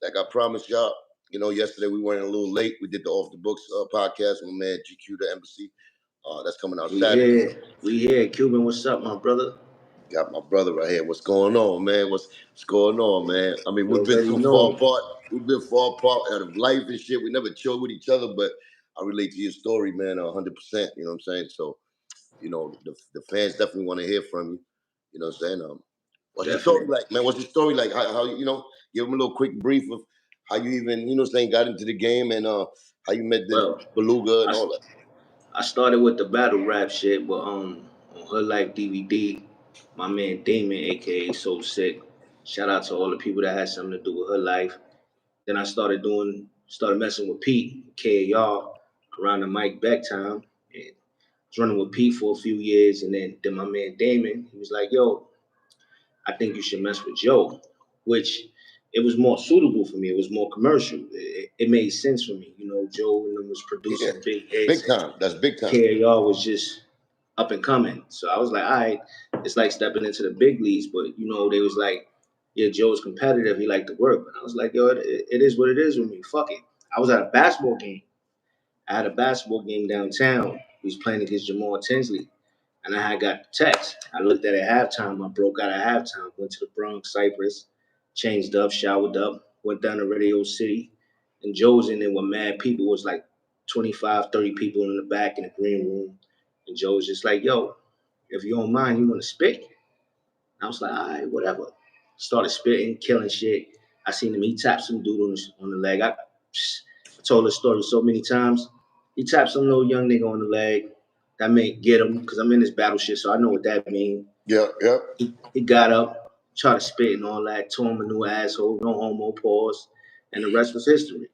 like I promised y'all, yesterday we went a little late. We did the Off the Books podcast with my man GQ, the Embassy. That's coming out Saturday. We here. Cuban, what's up, my brother? Got my brother right here. What's going on, man? What's going on, man? I mean, You we've been already so know. far apart. We've been far apart out of life and shit. We never chilled with each other, but I relate to your story, man, 100%. You know what I'm saying? So, the fans definitely want to hear from you. You know what I'm saying? What's your story like, man? What's your story like? How give them a little quick brief of how you even, got into the game and how you met the Beluga and all that. I started with the battle rap shit, but on Her Life DVD, my man Damon, aka So Sick. Shout out to all the people that had something to do with Her Life. Then I started messing with Pete, K.A. around the Mike Beck time. And I was running with Pete for a few years, and then my man Damon, he was like, yo, I think you should mess with Joe, which it was more suitable for me. It was more commercial. It made sense for me. Joe and them was producing big hits. Big time. That's big time. KAR was just up and coming. So I was like, all right, it's like stepping into the big leagues. But, they was like, yeah, Joe's competitive. He liked to work. But I was like, yo, it is what it is with me. Fuck it. I was at a basketball game. I had a basketball game downtown. We was playing against Jamar Tinsley. And I had got the text. I looked at it at halftime. I broke out at halftime. Went to the Bronx, Cypress, changed up, showered up, went down to Radio City. And Joe was in there with mad people. It was like 25, 30 people in the back in the green room. And Joe was just like, yo, if you don't mind, you want to spit? And I was like, all right, whatever. Started spitting, killing shit. I seen him. He tapped some dude on the leg. I told the story so many times. He tapped some little young nigga on the leg. That meant get him, because I'm in this battle shit, so I know what that means. Yeah. He got up, tried to spit and all that, told him a new asshole, no homo, pause, and the rest was history.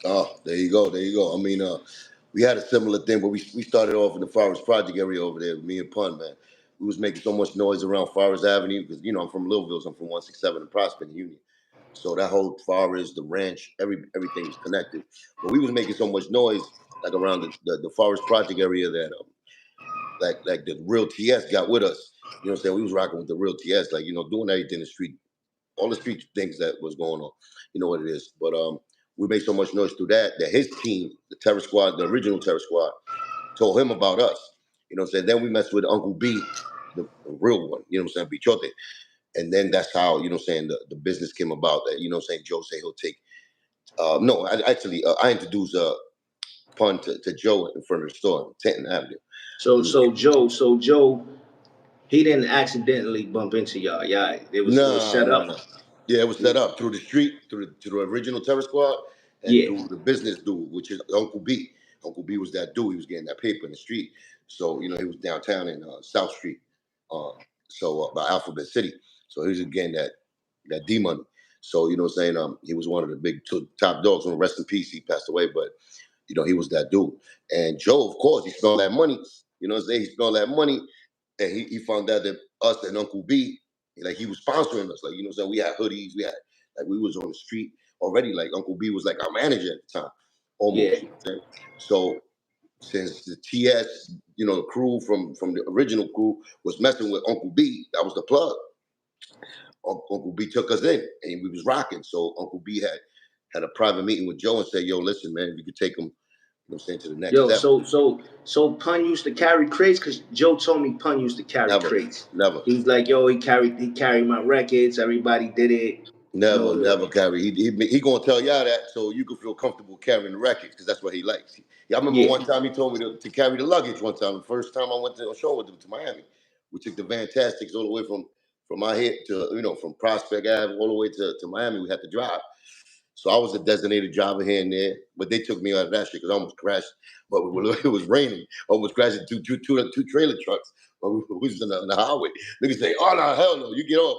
Oh, there you go. I mean, we had a similar thing, but we started off in the Forest Project area over there, me and Pun, man. We was making so much noise around Forest Avenue, because, I'm from Littleville, so I'm from 167 and Prospect Union. So that whole Forest, the ranch, everything was connected. But we was making so much noise, like around the Forest Project area that, like the real TS got with us. You know what I'm saying? We was rocking with the real TS, like, doing everything in the street, all the street things that was going on. You know what it is. But we made so much noise through that his team, the Terror Squad, the original Terror Squad, told him about us. You know what I'm saying? Then we messed with Uncle B, the real one, you know what I'm saying, Bichote. And then that's how, you know what I'm saying, the business came about. That, you know what I'm saying, Joe said he'll take, I introduced Pun to Joe in front of the store, Tenton Avenue. So Joe, he didn't accidentally bump into y'all. Yeah, it was set up. No. Yeah, it was set up through the street, through the original Terror Squad, and through the business dude, which is Uncle B. Uncle B was that dude. He was getting that paper in the street. So, he was downtown in South Street, by Alphabet City. So he was getting that D money. So, you know what I'm saying? He was one of the big top dogs. When rest in peace, he passed away, but, he was that dude. And Joe, of course, he spent all that money. You know what I'm saying? He spent all that money, and he found out that us and Uncle B, like, he was sponsoring us. Like, you know what I'm saying? We had hoodies. We was on the street already. Like, Uncle B was like our manager at the time. Almost. Yeah. You know what I'm saying? So since the TS, the crew from the original crew was messing with Uncle B, that was the plug. Uncle B took us in, and we was rocking. So Uncle B had a private meeting with Joe and said, yo, listen, man, if you could take him, you know what I'm saying, to the next step. So Pun used to carry crates, because Joe told me Pun used to carry crates. Never. He was like, yo, he carried my records. Everybody did it. Never carry. He gonna tell y'all that so you can feel comfortable carrying the records, because that's what he likes. I remember one time he told me to carry the luggage. One time, the first time I went to a show with him to Miami, we took the Fantastics all the way from my head to from Prospect Ave all the way to Miami. We had to drive. So I was a designated driver here and there, but they took me out of that shit because I almost crashed. But it was raining. I almost crashed into two trailer trucks. But we was in the highway. Niggas say, "Oh no, hell no, you get off."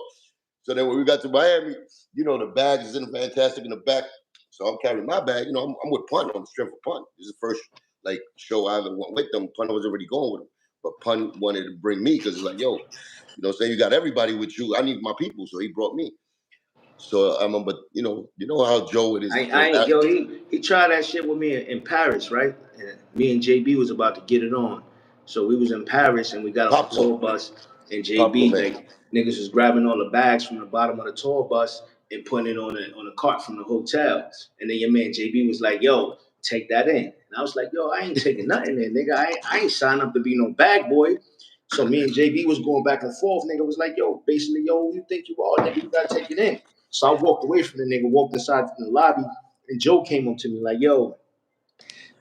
So then when we got to Miami, the bag is in the Fantastic in the back. So I'm carrying my bag. I'm with Pun on the strength of Pun. This is the first show I ever went with them. Pun was already going with him, but Pun wanted to bring me because it's like, yo, saying you got everybody with you. I need my people, so he brought me. So I remember, you know how Joe it is. He tried that shit with me in Paris, right? And me and JB was about to get it on. So we was in Paris and we got off the tour bus, and JB, niggas was grabbing all the bags from the bottom of the tour bus, and putting it on a cart from the hotel. And then your man JB was like, yo, take that in. And I was like, yo, I ain't taking nothing in, nigga. I ain't signed up to be no bag boy. So me and JB was going back and forth. Nigga was like, yo, basically, yo, who you think you are, nigga? You gotta take it in. So I walked away from the nigga, walked inside the lobby, and Joe came up to me like, yo,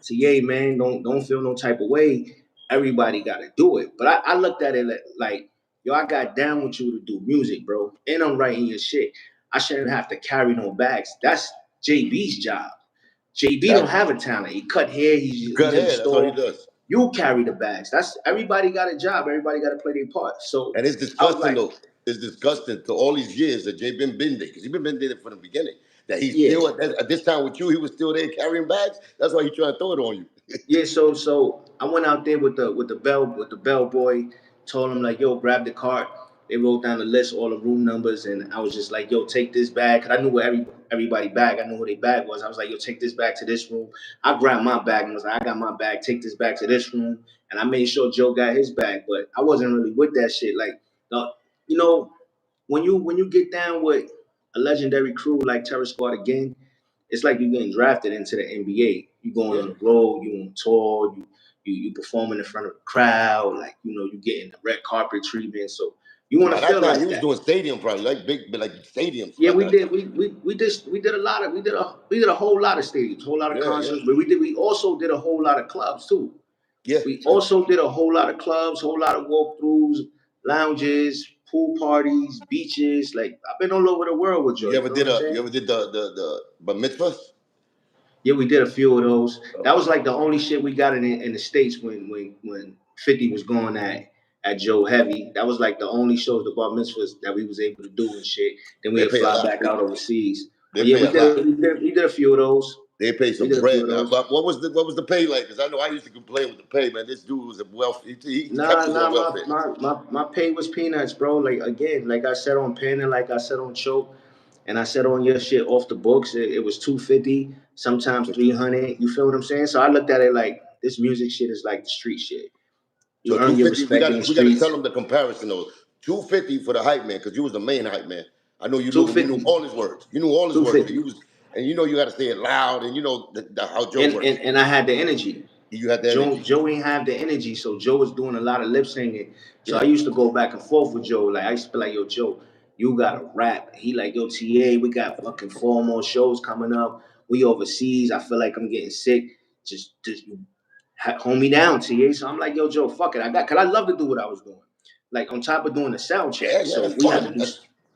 T.A, man, don't feel no type of way. Everybody gotta do it. But I looked at it like, yo, I got down with you to do music, bro. And I'm writing your shit. I shouldn't have to carry no bags. That's JB's job. JB don't have a talent. He cut hair. He's in the That's what he store. does. You carry the bags. That's everybody got a job. Everybody got to play their part. So And it's disgusting though. It's disgusting to all these years that Jay been there because he been there from the beginning. That he's still at this time with you. He was still there carrying bags. That's why he trying to throw it on you. Yeah. So I went out there with the bellboy. Told him like, yo, grab the cart. They wrote down the list, all the room numbers, and I was just like, yo, take this bag. Cause I knew where everybody bag. I knew who their bag was. I was like, yo, take this bag to this room. I grabbed my bag and was like, I got my bag. Take this bag to this room. And I made sure Joe got his bag, but I wasn't really with that shit. Like, you know, when you get down with a legendary crew like Terror Squad again, it's like you're getting drafted into the NBA. You going on the road, you on tour, you performing in front of the crowd, like you getting the red carpet treatment. So you want to feel like he was doing stadium probably like big, like stadiums. Yeah, we did. We did a lot of we did a whole lot of stadiums, whole lot of concerts, but we also did a whole lot of clubs too. Yeah, we also did a whole lot of clubs, whole lot of walkthroughs, lounges, pool parties, beaches. Like I've been all over the world with Joe. You ever did the bar mitzvahs? Yeah, we did a few of those. That was like the only shit we got in the States when 50 was going at Joe Heavy. That was like the only shows, the bar mitzvahs that we was able to do and shit. Then we would fly back out overseas. But yeah, we did a few of those. They pay some bread, man. But what was the pay like? Because I know I used to complain with the pay, man. This dude was a wealthy. He kept us on welfare. My pay was peanuts, bro. Like again, like I said on Pen and like I said on Choke, and I said on your shit off the books, it was $250, sometimes $300. You feel what I'm saying? So I looked at it like this music shit is like the street shit. You earn your respect in the streets. We got to tell them the comparison though. $250 for the hype man, because you was the main hype man. I know you knew all his words. You knew all his words. And you know you got to say it loud, and you know how Joe works. And I had the energy. You had the energy. Joe ain't have the energy, so Joe was doing a lot of lip singing. So I used to go back and forth with Joe. Like I used to be like, yo, Joe, you gotta rap. He like, yo, T.A, we got fucking 4 more shows coming up. We overseas. I feel like I'm getting sick. Just hold me down, T.A. So I'm like, yo, Joe, fuck it. Cause I love to do what I was doing. Like on top of doing the sound check. So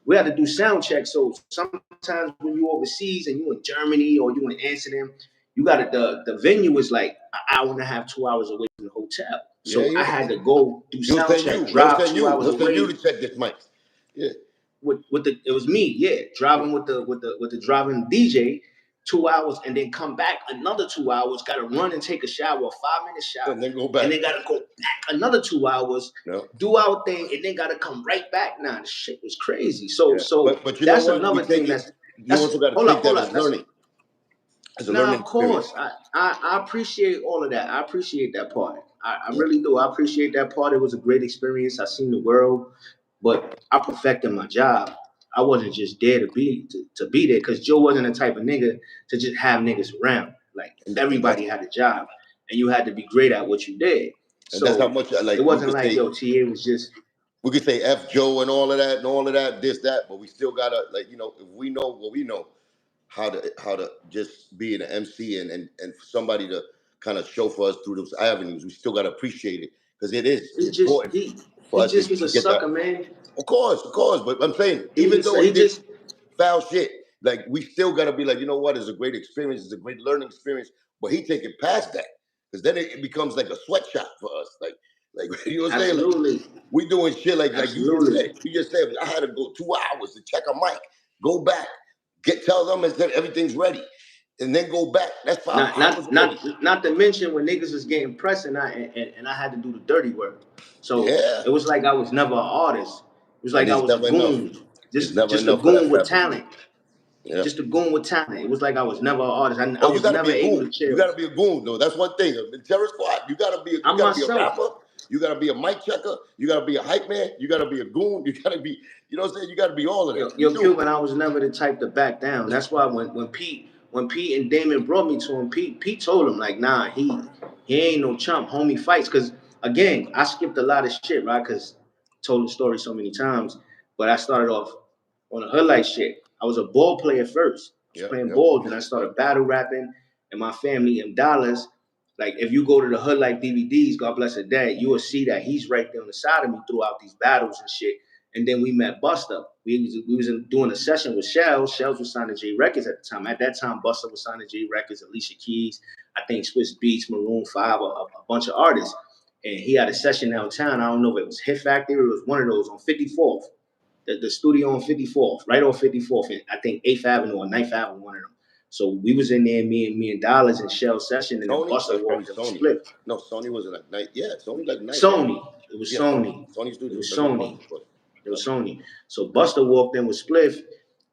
we had to do sound checks. So sometimes when you overseas and you in Germany or you in Amsterdam, you got the venue is like an hour and a half, 2 hours away from the hotel. So I had to go do sound check, drive 2 hours away. You to check this mic. Yeah. It was me, driving with the driving DJ 2 hours and then come back another 2 hours, gotta run and take a shower, a 5-minute shower, and then go back. And then gotta go back another 2 hours, do our thing, and then gotta come right back. Nah, this shit was crazy. So but you that's know what? another thing you also gotta take that as learning. Of course. I appreciate all of that. I appreciate that part. I really do. I appreciate that part. It was a great experience. I seen the world, but I perfected my job. I wasn't just there to be there because Joe wasn't the type of nigga to just have niggas around. Like everybody had a job, and you had to be great at what you did. And so that's how much it wasn't like yo T.A was just. We could say F Joe and all of that, this, that, but we still gotta if we know what we know, how to just be an MC and for somebody to kind of show for us through those avenues, we still gotta appreciate it because it is important. He just was a sucker, man. Of course, but I'm saying even though he did foul shit, like we still gotta be like, you know what, it's a great experience, it's a great learning experience, but he take it past that because then it becomes like a sweatshop for us, like you know what I'm saying? Absolutely. Like, we doing shit like you just said. I had to go 2 hours to check a mic, go back, tell them that everything's ready, and then go back. That's 5 hours. Not to mention when niggas was getting pressed and I had to do the dirty work. So it was like I was never an artist. It was like I was a goon. Just a goon with talent. Yeah. Just a goon with talent. It was like I was never an artist. I was never able to chill. You gotta be a goon though. That's one thing. In Terror Squad, you gotta be a rapper. You gotta be a mic checker. You gotta be a hype man. You gotta be a goon. You gotta be, you know what I'm saying? You gotta be all of that. Yo, Cuban, I was never the type to back down. That's why when Pete and Damon brought me to him, Pete told him like, nah, he ain't no chump. Homie fights. Cause again, I skipped a lot of shit, right? Cause told the story so many times. But I started off on a hood light shit. I was a ball player first. I was playing ball, then I started battle rapping, and my family in Dallas. Like if you go to the Hood Life DVDs, God bless her dad, you will see that he's right there on the side of me throughout these battles and shit. And then we met Busta. We was doing a session with Shells. Shells was signed to J Records at the time. At that time, Busta was signed to J Records, Alicia Keys, I think Swiss Beats, Maroon 5, a bunch of artists. And he had a session downtown. I don't know if it was Hit Factory or it was one of those on 54th. The studio on 54th, right on 54th. And I think 8th Avenue or 9th Avenue, one of them. So we was in there, me and Dollars and Shell's session, and then Busta walked up split. No, Sony wasn't like night. Yeah, Sony like night. Sony. It was Sony. Sony's studio. It was Sony. It was Sony. So Busta walked in with Spliff.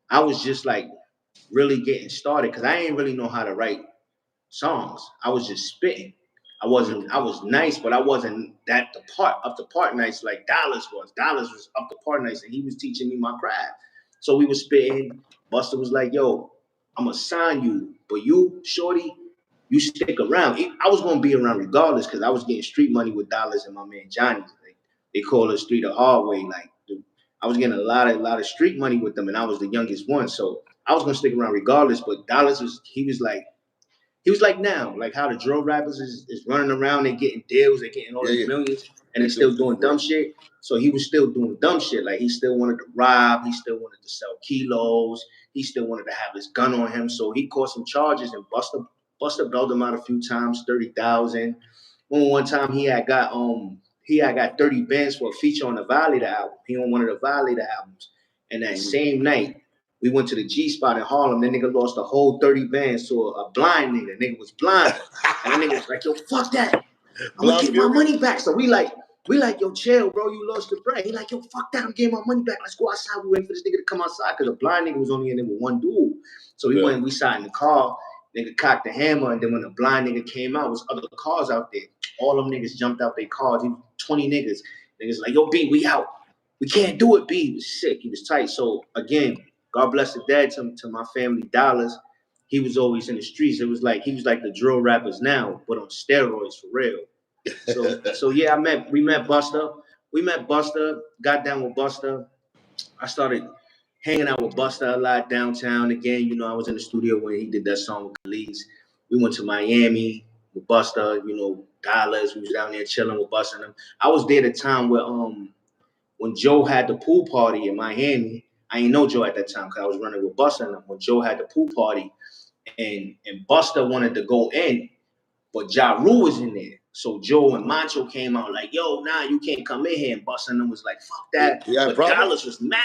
I was just like really getting started because I ain't really know how to write songs. I was just spitting. I was nice, but I wasn't up the part nice like Dollars was. Dollars was up the part nice, and he was teaching me my craft. So we was spitting. Busta was like, yo, I'm gonna sign you, but you, shorty, you stick around. I was gonna be around regardless because I was getting street money with Dollars and my man Johnny. Like, they call the street a hard way. Like I was getting a lot of street money with them, and I was the youngest one, so I was gonna stick around regardless. But Dollars he was like now, like how the drill rappers is running around and getting deals, they're getting all these millions, and they're still doing dumb shit. So he was still doing dumb shit. Like he still wanted to rob, he still wanted to sell kilos, he still wanted to have his gun on him. So he caught some charges and Busta bailed him out a few times, 30,000. One time he had got 30 bands for a feature on the Violator album. He on one of the Violator albums. And that same night, we went to the G spot in Harlem. That nigga lost the whole 30 bands to a blind nigga. Nigga was blind. And that nigga was like, yo, fuck that. I'm gonna get my money back. So we like, yo, chill, bro. You lost the brand. He like, yo, fuck that. I'm getting my money back. Let's go outside. We waiting for this nigga to come outside because the blind nigga was only in there with one dude. So we went and we sat in the car. Nigga cocked the hammer. And then when the blind nigga came out, was other cars out there. All them niggas jumped out their cars. 20 niggas. Niggas like, yo, B, we out. We can't do it, B. He was sick. He was tight. So again, God bless the dad to my family, Dollars. He was always in the streets. It was like he was like the drill rappers now, but on steroids for real. So yeah, we met Busta. We met Busta, got down with Busta. I started hanging out with Busta a lot downtown. Again, you know, I was in the studio when he did that song with Khalid. We went to Miami with Busta, you know, Dollars. We was down there chilling with Busta and them. I was there at the time where when Joe had the pool party in Miami. I ain't know Joe at that time because I was running with Busta and them. When Joe had the pool party and Busta wanted to go in, but Ja Rule was in there. So Joe and Macho came out like, yo, nah, you can't come in here. And Busta and them was like, fuck that. But Dollars was mad.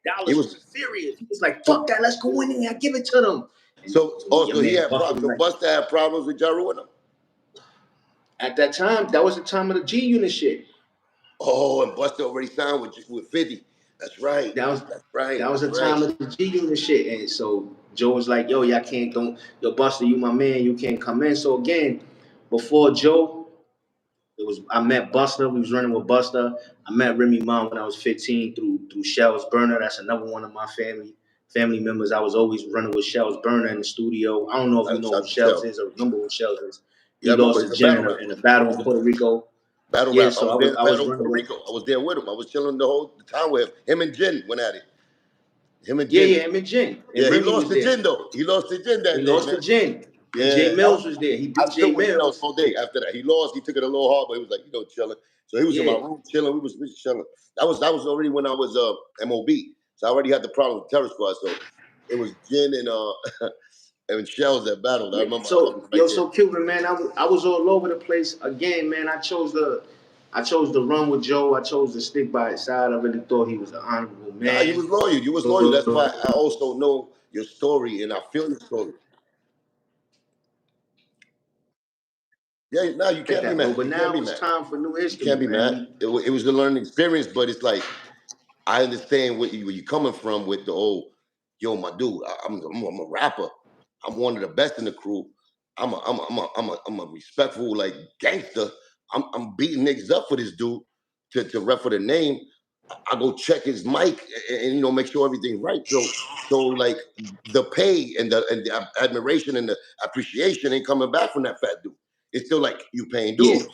Dollars was furious. He was like, fuck that, let's go in there. I give it to them. And so he had problems. So Busta had problems with Ja Rule and them? At that time, that was the time of the G Unit shit. Oh, and Busta already signed with 50. That's right. That was the time of the G Unit shit. And so Joe was like, yo, y'all can't yo, Busta, you my man, you can't come in. So again, before Joe, I met Busta. We was running with Busta. I met Remy Ma when I was 15 through Shells Burner. That's another one of my family members. I was always running with Shells Burner in the studio. I don't know if you know who Shells is or remember who Shells is. He lost to Jen in a battle in Puerto Rico. Battle rap. So I was in Puerto Rico. I was there with him. I was chilling the time with him. Him and Jen went at it. Him and Jen. Yeah, him and Jen. And he lost to Jen though. He lost to Jen that day. He lost to Jen. Yeah. Jay Mills was there. He beat Jay Mills all day after that. He lost. He took it a little hard, but he was like, chilling. So he was in my room chilling. We was chilling. That was already when I was MOB. So I already had the problem with Terror Squad. So it was Jen and and Shells that battled. I remember. So Cuban, man, I was all over the place. Again, man, I chose to run with Joe. I chose to stick by his side. I really thought he was an honorable man. Nah, you was loyal. You was loyal. That's why I also know your story and I feel your story. Yeah, no, you can't be mad. But now it's time for new history. You can't be mad. It was a learning experience, but it's like I understand where you're coming from with the old, yo, my dude. I'm a rapper. I'm one of the best in the crew. I'm a respectful like gangster. I'm beating niggas up for this dude to rep for the name. I go check his mic and make sure everything's right. So like the pay and the admiration and the appreciation ain't coming back from that fat dude. It's still like you paying dues,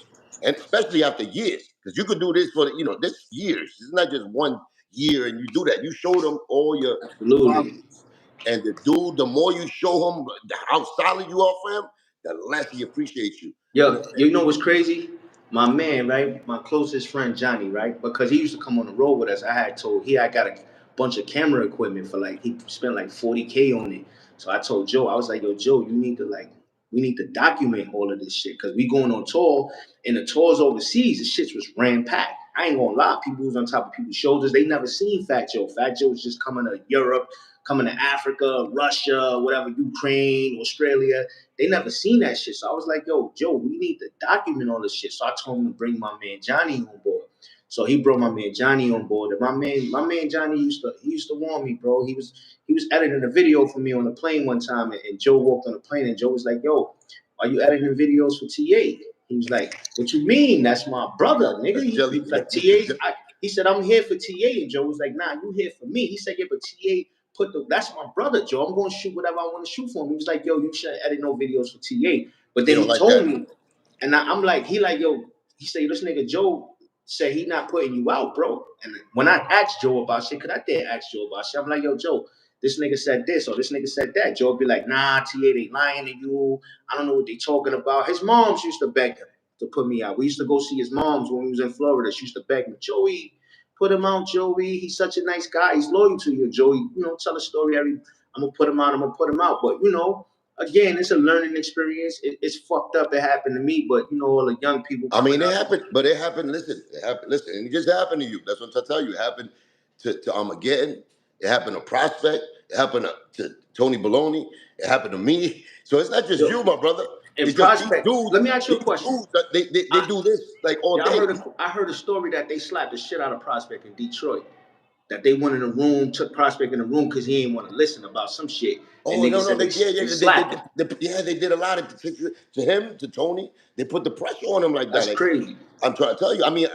and especially after years, because you could do this for this years. It's not just 1 year and you do that. You show them all your qualities, and the dude, the more you show him how solid you are for him, the less he appreciates you. Yo, you know what's crazy? My man, right? My closest friend Johnny, right? Because he used to come on the road with us. I had told I got a bunch of camera equipment for he spent like 40K on it. So I told Joe, I was like, yo, Joe, we need to document all of this shit because we going on tour and the tours overseas, the shit was ran packed. I ain't gonna lie, people was on top of people's shoulders. They never seen Fat Joe. Fat Joe was just coming to Europe, coming to Africa, Russia, whatever, Ukraine, Australia. They never seen that shit. So I was like, yo, Joe, we need to document all this shit. So I told him to bring my man Johnny on board. So he brought my man Johnny on board. And my man Johnny used to warn me, bro. He was editing a video for me on the plane one time, and Joe walked on the plane, and Joe was like, yo, are you editing videos for T.A.? He was like, what you mean? That's my brother, nigga. He was like, T.A. He said, I'm here for T.A. And Joe was like, nah, you here for me. He said, yeah, but T.A. that's my brother, Joe. I'm going to shoot whatever I want to shoot for him. He was like, yo, you shouldn't edit no videos for T.A. But then he told me, and I'm like, yo, he said, this nigga Joe said he not putting you out, bro. And when I asked Joe about shit, because I did ask Joe about shit, I'm like, yo, Joe, this nigga said this or this nigga said that. Joe would be like, nah, T.A. they lying to you. I don't know what they talking about. His moms used to beg him to put me out. We used to go see his moms when we was in Florida. She used to beg him, Joey, put him out, Joey. He's such a nice guy. He's loyal to you, Joey. Tell a story I'm gonna put him out. But again, it's a learning experience. It's fucked up. It happened to me, but all the young people. I mean, it happened. Listen, it happened. Listen, and it just happened to you. That's what I tell you. It happened to Armageddon. It happened to Prospect. It happened to Tony Baloney. It happened to me. So it's not just you, my brother. And it's Prospect. Just dudes, let me ask you a question. They do this like all day. I heard a story that they slapped the shit out of Prospect in Detroit. That they went in the room, took Prospect in the room because he didn't want to listen about some shit. Oh, no, they did a lot to him, to Tony. They put the pressure on him like that. That's crazy. I'm trying to tell you. I mean,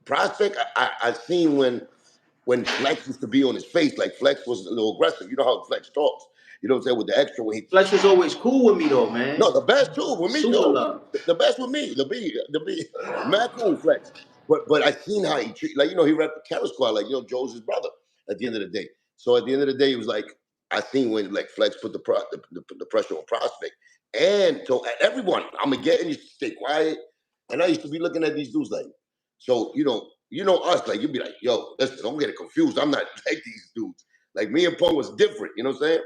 Prospect, I seen when Flex used to be on his face, like Flex was a little aggressive. You know how Flex talks. You know what I'm saying? With the extra when Flex was always cool with me though, man. No, the best too. With me too. The best with me. The B. Mad cool Flex. But I seen how he treat, he rep the Terror Squad, Joe's his brother at the end of the day. So at the end of the day, it was like I seen when Flex put the pressure on Prospect. And so everyone, Armageddon used to stay quiet. And I used to be looking at these dudes like, so us, you'd be like, yo, listen, don't get it confused. I'm not like these dudes. Like me and Pong was different, you know what I'm saying?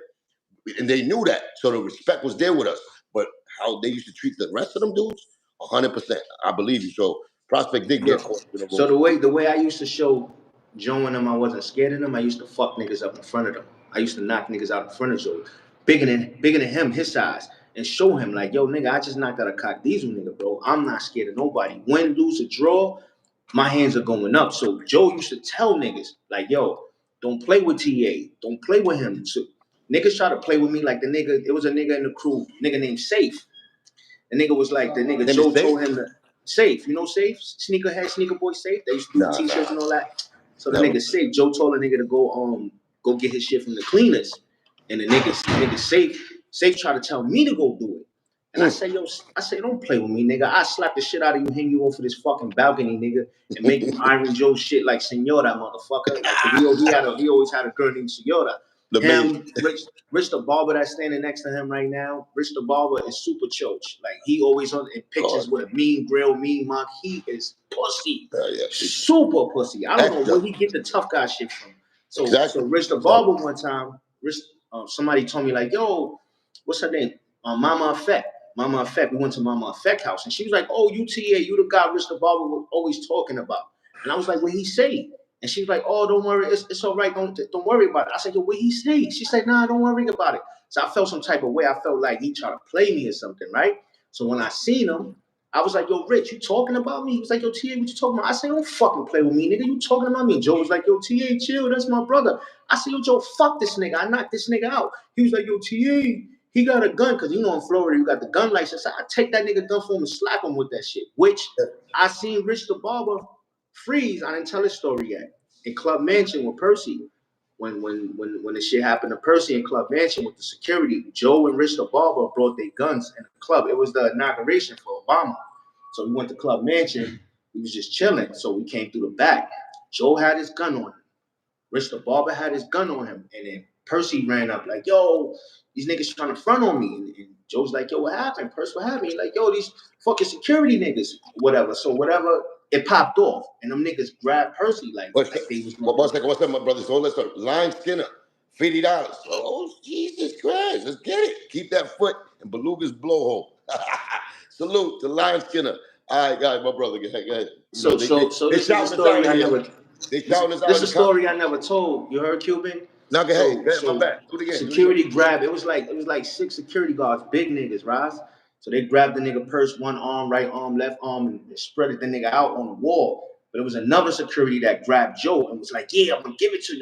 And they knew that. So the respect was there with us. But how they used to treat the rest of them dudes, 100%. I believe you. So Prospect did get caught. So the way I used to show Joe and them I wasn't scared of them, I used to fuck niggas up in front of them. I used to knock niggas out in front of Joe. Bigger than him, his size. And show him like, yo, nigga, I just knocked out a cock diesel nigga, bro. I'm not scared of nobody. Win, lose, or draw, my hands are going up. So Joe used to tell niggas, like, yo, don't play with T.A. Don't play with him. So niggas try to play with me like it was a nigga in the crew, nigga named Safe. The nigga was like, the nigga Joe told him to Safe. You know Safe? Sneaker boy Safe. They used to do t-shirts and all that. So the nigga Safe, Joe told the nigga to go get his shit from the cleaners. And the nigga Safe tried to tell me to go do it. And I said, don't play with me, nigga. I slap the shit out of you, hang you off of this fucking balcony, nigga, and make you Iron Joe shit like Senora, motherfucker. He always had a girl named Senora. Rich the Barber that's standing next to him right now. Rich the Barber is super choach. Like he always on in pictures with a mean grill, mean mug. He is pussy, super pussy. I don't know where he get the tough guy shit from. So Rich the Barber one time, somebody told me like, yo, what's her name? Mama Effect. We went to Mama Effect house, and she was like, "Oh, you T.A., you the guy Rich the Barber was always talking about." And I was like, "What he say?" And she was like, "Oh, don't worry, it's all right. Don't worry about it." I said, "Yo, what he say?" She said, "Nah, don't worry about it." So I felt some type of way. I felt like he tried to play me or something, right? So when I seen him, I was like, "Yo, Rich, you talking about me?" He was like, "Yo, T.A., what you talking about?" I said, "Don't fucking play with me, nigga. You talking about me?" And Joe was like, "Yo, T.A., chill. That's my brother." I said, "Yo, Joe, fuck this nigga. I knocked this nigga out." He was like, "Yo, T.A., he got a gun, because in Florida, you got the gun license. I take that nigga gun from him and slap him with that shit. Which I seen Rich the Barber freeze. I didn't tell his story yet. In Club Mansion with Percy. When the shit happened to Percy in Club Mansion with the security, Joe and Rich the Barber brought their guns in the club. It was the inauguration for Obama. So we went to Club Mansion. We was just chilling. So we came through the back. Joe had his gun on him. Rich the Barber had his gun on him. And then Percy ran up like, yo, these niggas trying to front on me. And Joe's like, yo, what happened? Percy, what happened? He's like, yo, these fucking security niggas, whatever. So whatever, it popped off. And them niggas grabbed Percy like they was going what's up, my brother? So let's start. Line Skinner, $50. Oh, Jesus Christ. Let's get it. Keep that foot in Beluga's blowhole. Salute to Line Skinner. All right, my brother. Go ahead. So this is a story I never... This is a story I never told. You heard, Cuban? Now go ahead. My bad. Do it again. Security grabbed. It was like 6 security guards, big niggas, right? So they grabbed the nigga purse, one arm, right arm, left arm, and spread the nigga out on the wall. But it was another security that grabbed Joe and was like, yeah, I'm gonna give it to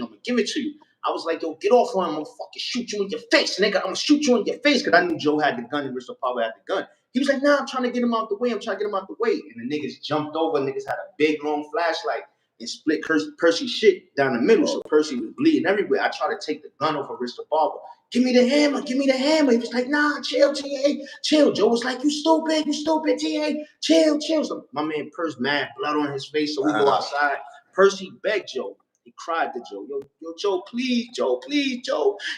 you. I was like, yo, get off on him. I'm gonna fucking shoot you in your face, nigga. I'm gonna shoot you in your face. Because I knew Joe had the gun and Rich Power had the gun. He was like, nah, I'm trying to get him out the way. And the niggas jumped over. Niggas had a big, long flashlight and split Percy's shit down the middle. So Percy was bleeding everywhere. I tried to take the gun off of Rich the Barber. Give me the hammer. He was like, nah, chill, T.A. Chill. Joe was like, you stupid, T.A. Chill. So my man Percy, mad, blood on his face. So we go outside. Percy begged Joe. He cried to Joe. Yo, Joe, please, Joe.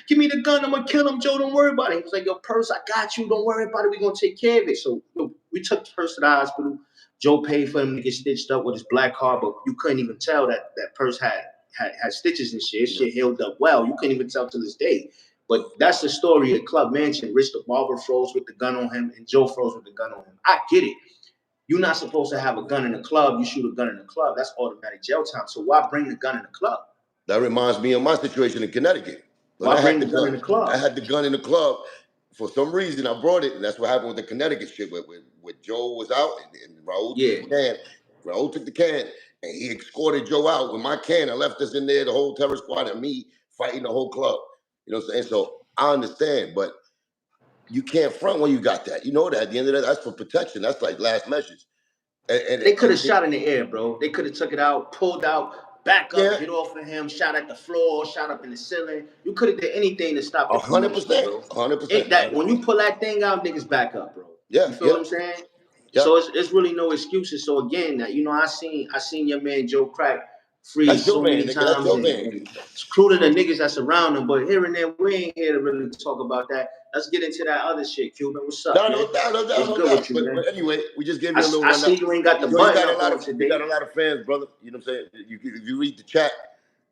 Give me the gun. I'm going to kill him, Joe. Don't worry about it. He was like, yo, Percy, I got you. Don't worry about it. We're going to take care of it. So we took Percy to the hospital. Joe paid for him to get stitched up with his black car, but you couldn't even tell that Percy had stitches and shit. His shit healed up well. You couldn't even tell to this day. But that's the story of Club Mansion. Rich the Barber froze with the gun on him, and Joe froze with the gun on him. I get it. You're not supposed to have a gun in the club. You shoot a gun in the club. That's automatic jail time. So why bring the gun in the club? That reminds me of my situation in Connecticut. Why bring the gun in the club? I had the gun in the club. For some reason, I brought it, and that's what happened with the Connecticut shit. With Joe was out, and Raul took the can. Raul took the can, and he escorted Joe out with my can. I left us in there, the whole terror squad, and me fighting the whole club. You know what I'm saying? So I understand, but you can't front when you got that. You know that. At the end of that, that's for protection. That's like last measures. And they could have shot in the air, bro. They could have took it out, pulled out, back up, get off of him, shot at the floor, shot up in the ceiling. You could have did anything to stop it. 100%. 100%. When you pull that thing out, niggas back up, bro. Yeah. You feel what I'm saying? Yeah. So it's really no excuses. So again, I seen your man Joe Crack freeze so many times, including the niggas that's around him. But here and there, we ain't here to really talk about that. Let's get into that other shit, Cuban. What's up? No doubt. With you, but anyway, we just gave you a little. I see you ain't got the button up on today. You got a lot of fans, brother. You know what I'm saying? If you read the chat,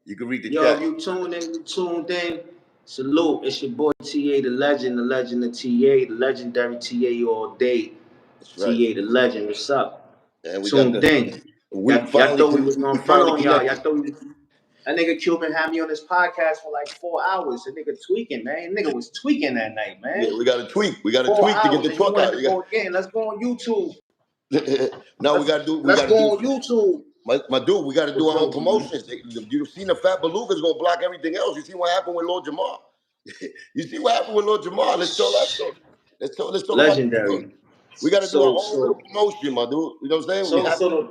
you can read the chat. Yo, you tuned in. Salute. It's your boy T.A, the legend of T.A, the legendary T.A all day. That's right. T.A, the legend. What's up? And we tuned in. Y'all thought we was gonna front on y'all. Y'all thought that nigga Cuban had me on this podcast for like 4 hours. That nigga tweaking, man. Nigga was tweaking that night, man. Yeah, we got to tweak. We got to tweak to get the talk out. Let's go on YouTube. No, we got to do. Let's go on YouTube. My dude, we got to do our own promotions. You've seen the Fat Beluga's gonna block everything else. You see what happened with Lord Jamar. You see what happened with Lord Jamar. Let's tell that story. Let's talk legendary. We got to do our own little promotion, my dude. You know what I'm saying?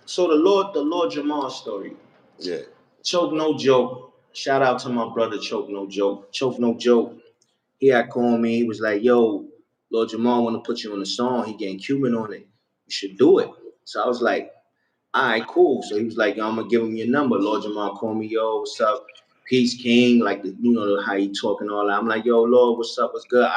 So the Lord Jamar story. Yeah. Choke no joke. Shout out to my brother Choke no joke. Choke no joke. He had called me. He was like, yo, Lord Jamar want to put you on the song. He getting Cuban on it. You should do it. So I was like, all right, cool. So he was like, yo, I'm going to give him your number. Lord Jamar called me, yo, what's up? Peace King, like how he talk and all that. I'm like, yo, Lord, what's up? What's good?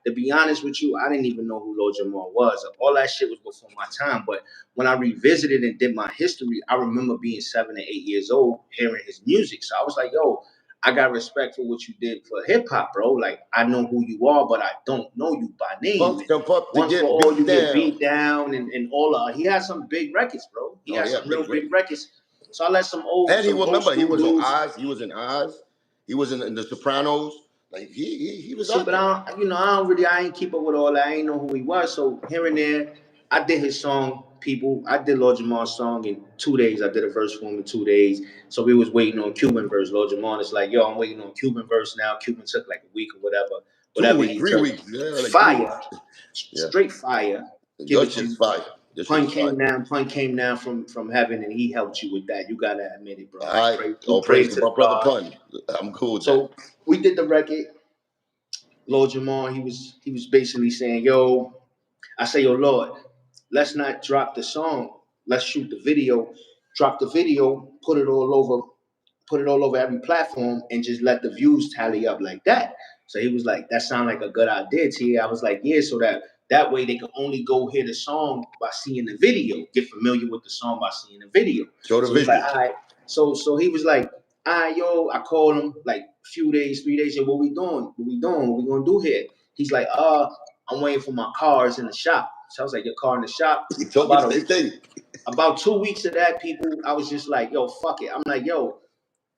To be honest with you, I didn't even know who Lord Jamar was. All that shit was before my time. But when I revisited and did my history, I remember being 7 or 8 years old, hearing his music. So I was like, yo, I got respect for what you did for hip hop, bro. Like, I know who you are, but I don't know you by name. Once for all, you get beat down and all of. He had some big records, bro. He had some real big records. So I let some old. And he remember he was on Oz. He was in Oz. He was in the Sopranos. Like he was. So, but I ain't keep up with all that. I ain't know who he was. So here and there, I did his song. I did Lord Jamar's song in 2 days. I did a verse for him in 2 days. So we was waiting on Cuban verse. Lord Jamar is like, yo, I'm waiting on Cuban verse now. Cuban took like a week or whatever. whatever 2 weeks, he 3 took. weeks. Yeah, like 3 weeks. Fire, Yeah. straight fire. Give Your it to shit's you. fire. Your Pun shit's fire. came down from heaven, and he helped you with that. You gotta admit it, bro. All right. We All praise prayed to to my the brother God. Pun. I'm cool with that. So we did the record. Lord Jamar, he was basically saying, yo, I say, yo, Lord, let's not drop the song. Let's shoot the video, drop the video, put it all over every platform, and just let the views tally up like that. So he was like, that sounds like a good idea, T.A. I was like, yeah, so that way they can only go hear the song by seeing the video, get familiar with the song by seeing the video. Show the So he's visual. like, all right. So he was like, all right, yo, I called him like a few days, 3 days, yo, what we doing? What we gonna do here? He's like, I'm waiting for my cars in the shop. So I was like, your car in the shop? You told me the same thing. About 2 weeks of that, people, I was just like, yo, fuck it. I'm like, yo,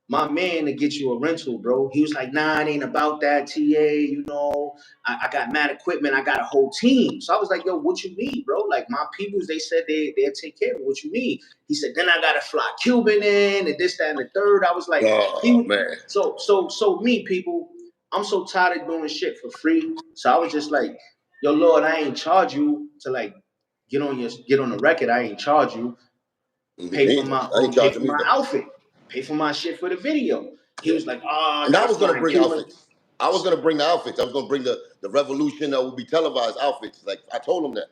my man to get you a rental, bro. He was like, nah, it ain't about that, TA. You know, I got mad equipment. I got a whole team. So I was like, yo, what you need, bro? Like my peoples, they said they'll take care of it. What you need? He said, then I gotta fly Cuban in and this, that, and the third. I was like, man. So me, people, I'm so tired of doing shit for free. So I was just like, yo, Lord, I ain't charge you to like get on the record. I ain't charge you. Pay for my outfit. Pay for my shit for the video. He was like, and I was gonna bring Cuban. outfits. I was gonna bring the outfits. I was gonna bring the revolution that would be televised outfits. Like I told him that.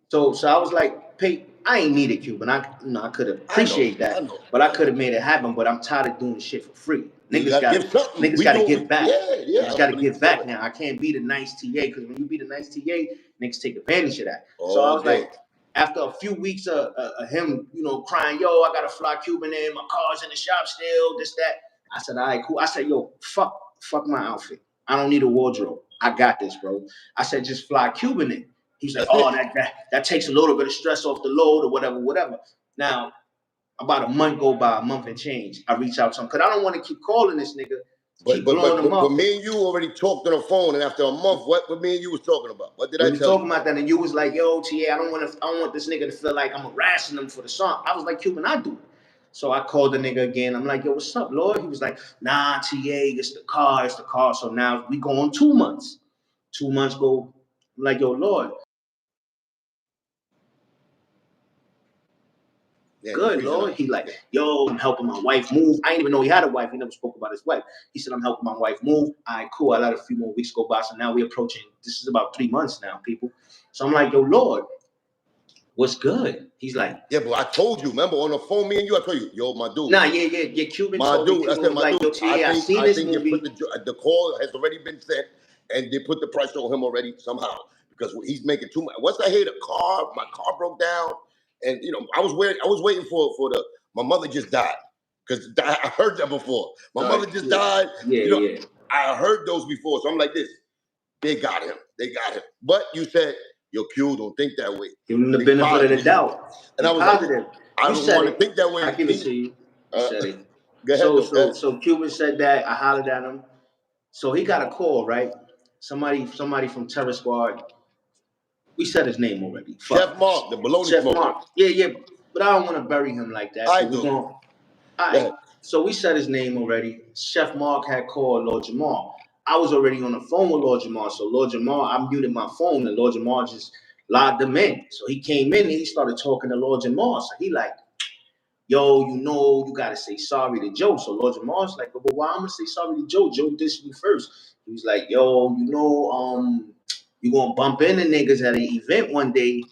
So I was like, pay. I ain't need it, Cuban. I could appreciate that, but I could have made it happen. But I'm tired of doing shit for free. Niggas got to give back. Niggas got to give back now. I can't be the nice TA because when you be the nice TA, niggas take advantage of that. So I was like, after a few weeks of him, you know, crying, yo, I gotta fly Cuban in, my car's in the shop still, this, that. I said, all right, cool. I said, yo, fuck my outfit. I don't need a wardrobe. I got this, bro. I said, just fly Cuban in. He's like, that takes a little bit of stress off the load or whatever. Now, about a month go by, a month and change. I reach out to him because I don't want to keep calling this nigga. But me and you already talked on the phone, and after a month, what me and you was talking about? What did I tell you? We was talking about that, and you was like, yo, TA, I don't want this nigga to feel like I'm harassing him for the song. I was like, Cuban, I do it. So I called the nigga again. I'm like, yo, what's up, Lord? He was like, nah, TA, it's the car. So now we go on 2 months. 2 months go. I'm like, yo, Lord. Yeah, good, Lord. He like, yo, I'm helping my wife move. I didn't even know he had a wife. He never spoke about his wife. He said, I'm helping my wife move. All right, cool. I let a few more weeks go by. So now we're approaching, this is about 3 months now, people. So I'm like, yo, Lord, what's good? He's like, yeah, but I told you, remember on the phone, me and you, I told you, yo, my dude. Nah, yeah, Cuban my told dude, me. I said, my dude, I seen this movie. You put the call has already been sent, and they put the pressure on him already somehow because he's making too much. Once I hear my car broke down, and you know, I was waiting for my mother just died because I heard that before. My mother just died. Yeah. I heard those before, so I'm like this. They got him. But you said, yo, Q, don't think that way. Give him the benefit of the doubt. And I was positive. Like, I don't want to think that way. I give it to you. You said it. Go ahead, so Cuban said that. I hollered at him. So he got a call, right? Somebody from Terror Squad. We said his name already. Chef Mark, the bologna Chef smoker. Mark. Yeah. But I don't want to bury him like that. I do. All right. So we said his name already. Chef Mark had called Lord Jamar. I was already on the phone with Lord Jamar. So Lord Jamar, I muted my phone, and Lord Jamar just logged them in. So he came in and he started talking to Lord Jamar. So he like, yo, you know, you got to say sorry to Joe. So Lord Jamar's like, but why I'm going to say sorry to Joe? Joe dissed me first. He was like, yo, you know, you going to bump into niggas at an event one day.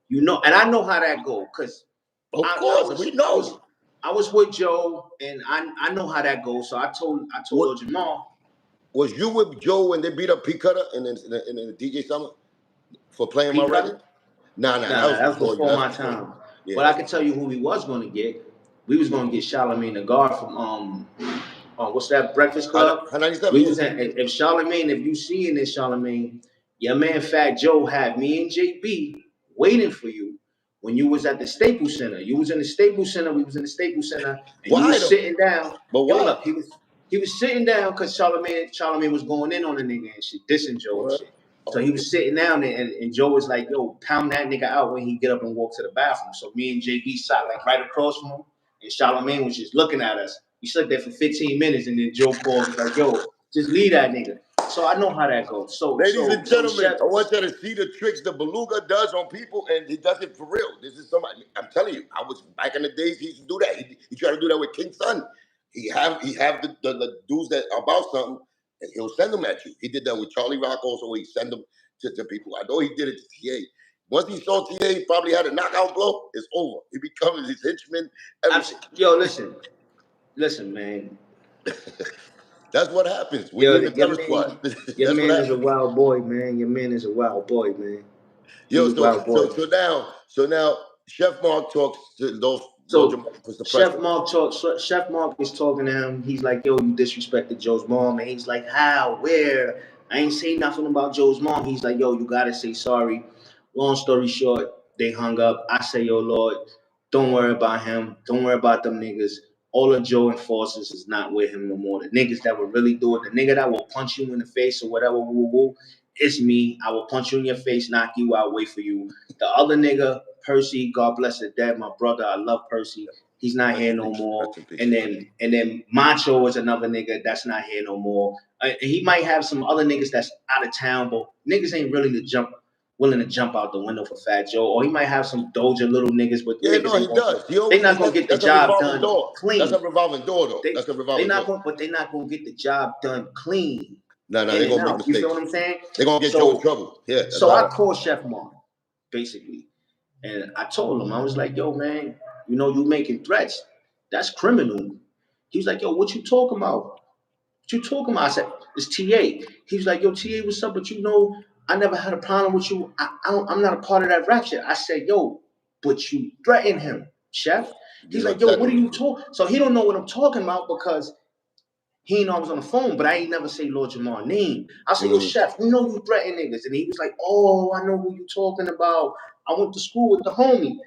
You know, and I know how that go. Because we know. I was with Joe, and I know how that goes. So I told Lord Jamar. Was you with Joe when they beat up P Cutter in the DJ Summer for playing my record? Nah, that was before my time. Yeah. But I can tell you who we was going to get. We was going to get Charlamagne the Guard from what's that, Breakfast Club? We was if Charlamagne, if you seeing this, Charlamagne, your man Fat Joe had me and JB waiting for you when you was at the Staples Center. You was in the Staples Center. We was in the Staples Center, and you was sitting down. But why? Look, he was sitting down because Charlamagne was going in on the nigga and shit, dissing Joe and shit. So he was sitting down there, and Joe was like, yo, pound that nigga out when he get up and walk to the bathroom. So me and JB sat like right across from him, and Charlamagne was just looking at us. We sat there for 15 minutes, and then Joe called was like, yo, just leave that nigga. So I know how that goes. Ladies and gentlemen, Chef, I want you to see the tricks the beluga does on people, and he does it for real. This is somebody. I'm telling you, I was back in the days. He used to do that. He tried to do that with King Son. He have the dudes that are about something, and he'll send them at you. He did that with Charlie Rock also. He send them to people. I know he did it to T.A. Once he saw T.A., he probably had a knockout blow. It's over. He becomes his henchman. yo, listen, man. That's what happens when Yo, you're in the terror squad. your That's what man is a happens. wild boy, man. Your man is a wild boy, man. He's Yo, a wild boy. so now, Chef Mark talks to Lord So Jamar, puts the pressure. Chef Mark is talking to him. He's like, yo, you disrespected Joe's mom. And he's like, how? Where? I ain't say nothing about Joe's mom. He's like, yo, you gotta say sorry. Long story short, they hung up. I say, yo, Lord, don't worry about him. Don't worry about them niggas. All of Joe enforcers is not with him no more. The niggas that would really do it, the nigga that will punch you in the face or whatever, woo, woo, it's me. I will punch you in your face, knock you out, wait for you. The other nigga, Percy, God bless the dead, my brother. I love Percy. He's not Rest here in no peace. more. Rest in peace. And then Macho is another nigga that's not here no more. He might have some other niggas that's out of town, but niggas ain't really willing to jump out the window for Fat Joe. Or he might have some Doja little niggas, but Yeah, niggas no, ain't he gonna does. He they always not gonna get the that's a job revolving done door. That's clean. a revolving door, though. That's a revolving door. They not gonna get the job done clean. No, In they're and gonna make out. You feel mistakes. what I'm saying? They're gonna get Joe in trouble. Yeah, that's So I how. called Chef Mark, basically. And I told him, I was like, yo, man, you making threats. That's criminal. He was like, yo, what you talking about? What you talking about? I said, it's T.A. He was like, yo, T.A., what's up? But I never had a problem with you. I'm not a part of that rap shit. I said, yo, but you threatened him, Chef. You He's know like, yo, what exactly are what you you do. talking? So he don't know what I'm talking about because he know I was on the phone, but I ain't never say Lord Jamar name. I said, yo, Chef, you threaten niggas. And he was like, oh, I know who you talking about. I went to school with the homie.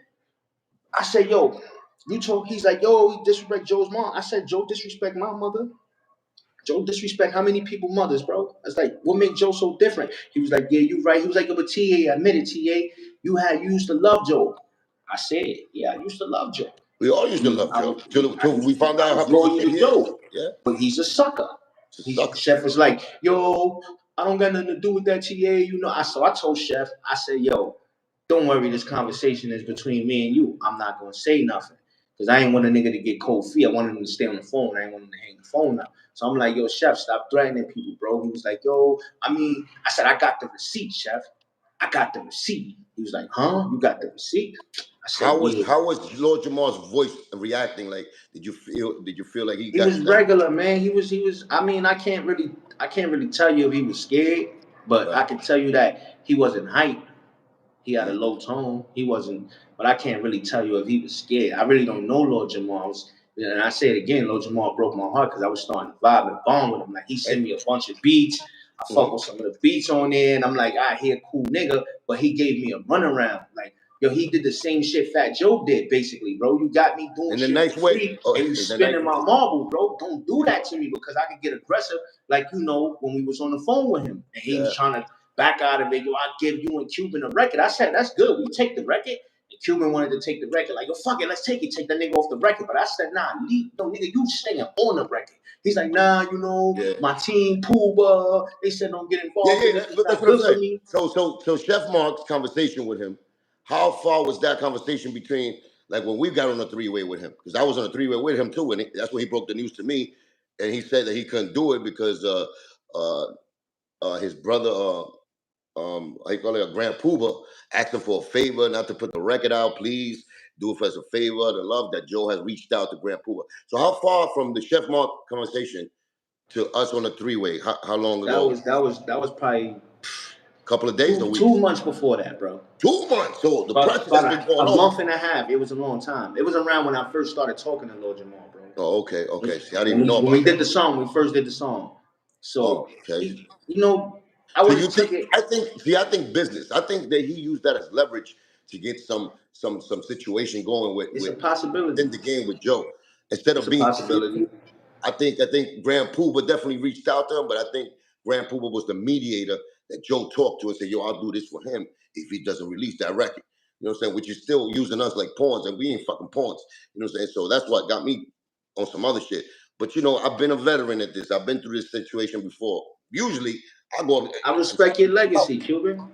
I said, yo, he's like, yo, he disrespect Joe's mom. I said, Joe disrespect my mother. Joe disrespect how many people mothers, bro? I was like, what make Joe so different? He was like, yeah, you right. He was like, but T.A., admit it, T.A., you used to love Joe. I said, yeah, I used to love Joe. We all used to love Joe till we found I out was how piece of loyal shit to he is. Joe. Yeah, But he's a sucker. it's a sucker. Chef was like, yo, I don't got nothing to do with that T.A., So I told Chef, I said, yo, don't worry, this conversation is between me and you. I'm not gonna say nothing. Because I ain't want a nigga to get cold feet. I wanted him to stay on the phone. I ain't want him to hang the phone up. So I'm like, yo, Chef, stop threatening people, bro. He was like, yo, I said, I got the receipt, Chef. I got the receipt. He was like, huh? You got the receipt? I said, yeah. How was Lord Jamar's voice reacting? Like, did you feel like he He got was like regular, man. He was. I mean, I can't really tell you if he was scared, but I can tell you that he wasn't hyped. He had a low tone. He wasn't, but I can't really tell you if he was scared. I really don't know Lord Jamar. And I say it again, Lord Jamar broke my heart because I was starting to vibe and bond with him. Like he sent me a bunch of beats. I fuck with some of the beats on there, and I'm like, he a cool nigga, but he gave me a runaround. Like, yo, he did the same shit Fat Joe did, basically, bro. You got me doing in a shit nice for way? free, Oh, and you in a nice spinning my way. marble, bro. Don't do that to me because I could get aggressive, like when we was on the phone with him, and he was trying to back out of it. Yo, I'll give you and Cuban a record. I said, that's good. We take the record. And Cuban wanted to take the record. Like, yo, fuck it, let's take it. Take that nigga off the record. But I said, nah, nigga, you staying on the record. He's like, nah, my team, Pooba, they said don't get involved in this. It's That's not what I'm good for saying. me. So Chef Mark's conversation with him, how far was that conversation between like when we got on a three-way with him? Because I was on a three-way with him too, and that's where he broke the news to me, and he said that he couldn't do it because his brother I call it a Grand Pooba asking for a favor, not to put the record out, please do it for us a favor. The love that Joe has reached out to Grand Pooba. So how far from the Chef Mark conversation to us on the three-way? How long That ago? was probably Couple of days or weeks? 2 months before that, bro. 2 months. So the About, pressure has been a going on. month and a half. It was a long time. It was around when I first started talking to Lord Jamar, bro. Oh, okay. See, I didn't even know When about we that. did the song, we first did the song. So, Oh, okay. I So would you have took think? it. I think business. I think that he used that as leverage to get some situation going It's a with possibility. in the game with Joe instead It's of a being possibility. fearful. I think Grand Pooba definitely reached out to him, but I think Grand Pooba was the mediator that Joe talked to and said, "Yo, I'll do this for him if he doesn't release that record." You know what I'm saying? Which is still using us like pawns, and we ain't fucking pawns. You know what I'm saying? So that's what got me on some other shit. But I've been a veteran at this. I've been through this situation before. usually I go. I respect your legacy, Cuban.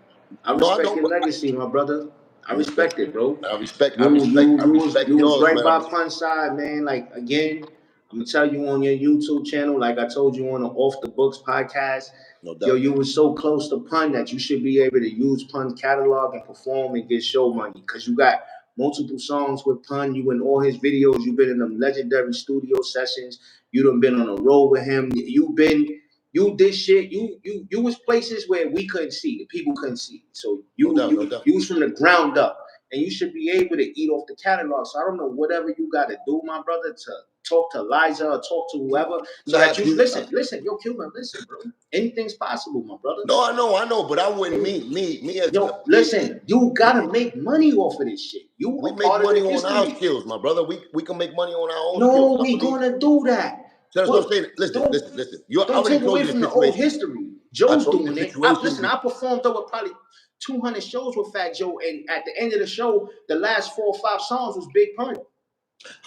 I respect your legacy, my brother. I respect it, bro. I respect You was yours, right by man. Punch side, man. Like again, I'm gonna tell you on your YouTube channel, like I told you on the Off the Books podcast. No Yo, doubt. you was so close to Pun that you should be able to use Pun catalog and perform and get show money. Cause you got multiple songs with Pun. You in all his videos. You've been in them legendary studio sessions. You done been on a road with him. You did shit. You was places where we couldn't see, the people couldn't see. So No doubt, no doubt. you was from the ground up, and you should be able to eat off the catalog. So I don't know whatever you got to do, my brother, to talk to Liza or talk to whoever, so that you listen, yo, Cuban, listen, bro. Anything's possible, my brother. No, I know, but I wouldn't. Me as yo, listen, you gotta make money off of this shit. You we are make part money of the on our history. skills, my brother. We can make money on our own skills. No, we gonna do that. So that's what I'm saying. Listen. I Don't already take told away you the from the old situation. history. I Joe's told you the doing it. situation. I performed over probably 200 shows with Fat Joe, and at the end of the show, the last 4 or 5 songs was Big Pun.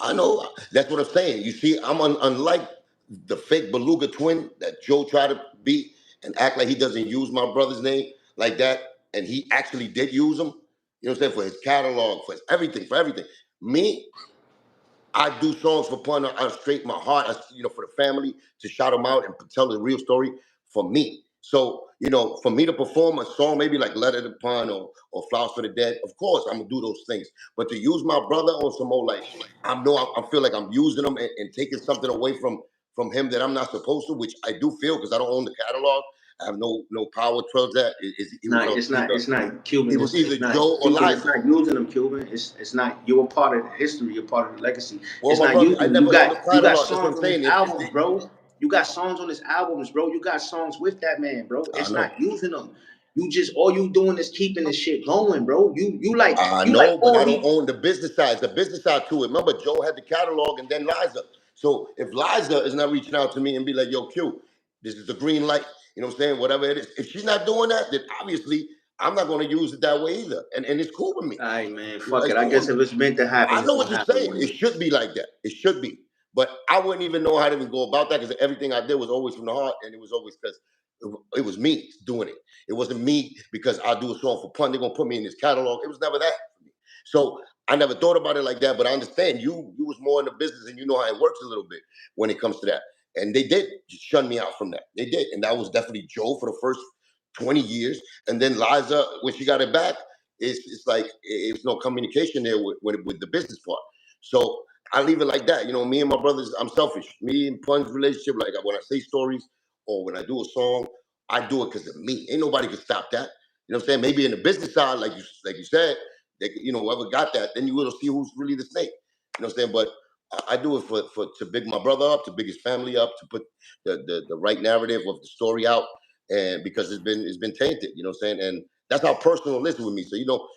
I know. That's what I'm saying. You see, I'm unlike the fake Beluga twin that Joe tried to be and act like he doesn't use my brother's name like that, and he actually did use him. You know what I'm saying? For his catalog, for his everything, for everything. Me, I do songs for Pun. I straight my heart, for the family to shout them out and tell the real story for me. So, for me to perform a song, maybe like Letter to Pun or Flowers for the Dead, of course, I'm gonna do those things. But to use my brother on some more like, I feel like I'm using him and taking something away from him that I'm not supposed to, which I do feel because I don't own the catalog. I have no power towards that. It's not Cuban. It was either it's not Joe or Cuban. Liza. It's not using them, Cuban. It's not. You're a part of the history. You're part of the legacy. Well, It's my not brother, I using. never owned the You got catalog. That's what songs I'm on his saying. albums, bro. You got songs on his albums, bro. You got songs with that man, bro. I It's know. not using them. You just all you doing is keeping this shit going, bro. You like I you know, like but all I don't these. own the business side. It's the business side to it. Remember, Joe had the catalog and then Liza. So if Liza is not reaching out to me and be like, yo, Q, this is the green light, you know what I'm saying? Whatever it is. If she's not doing that, then obviously I'm not going to use it that way either. And it's cool with me. All right, man. Fuck It's it. I cool with guess me. if it's meant to happen, I it's know what gonna you're happen saying. one It day. should be like that. It should be. But I wouldn't even know how to even go about that because everything I did was always from the heart, and it was always because it was me doing it. It wasn't me because I do a song for Pun. They're gonna put me in this catalog. It was never that for me. So I never thought about it like that. But I understand you was more in the business and you know how it works a little bit when it comes to that. And they did shun me out from that. They did, and that was definitely Joe for the first 20 years. And then Liza, when she got it back, it's like it's no communication there with the business part. So I leave it like that. Me and my brothers, I'm selfish. Me and Pun's relationship, like when I say stories or when I do a song, I do it because of me. Ain't nobody can stop that. You know what I'm saying? Maybe in the business side, like you said, whoever got that, then you will see who's really the snake. You know what I'm saying? But I do it for to big my brother up, to big his family up, to put the right narrative of the story out, and because it's been tainted. You know what I'm saying? And that's how personal it is with me. So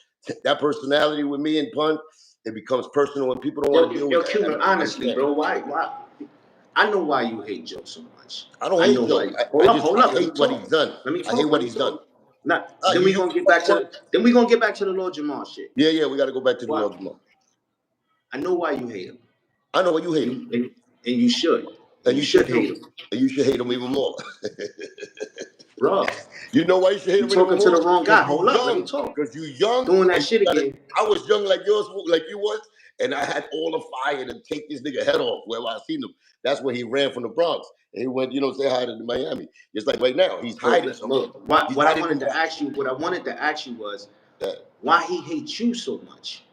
that personality with me and Pun, it becomes personal when people don't want to deal with that. Cuban, honestly, bro, why? I know why you hate Joe so much. I don't hate Joe. Hold up. I hate what he's done. I hate what he's done. Then we gonna get back to the Lord Jamar shit. Yeah, we got to go back to the Lord Jamar. I know why you hate him. I know why you hate him, and you should. And you should hate him. And you should hate him even more. Bro, you know why you should hate him even more? Talking to the wrong guy. Hold up, let me talk. Because you young. Doing that shit again. I was young like you was, and I had all the fire to take this nigga head off wherever I seen him. That's when he ran from the Bronx. And he went, say hi to Miami. Just like right now, he's hiding something. What I wanted to ask you was why he hates you so much.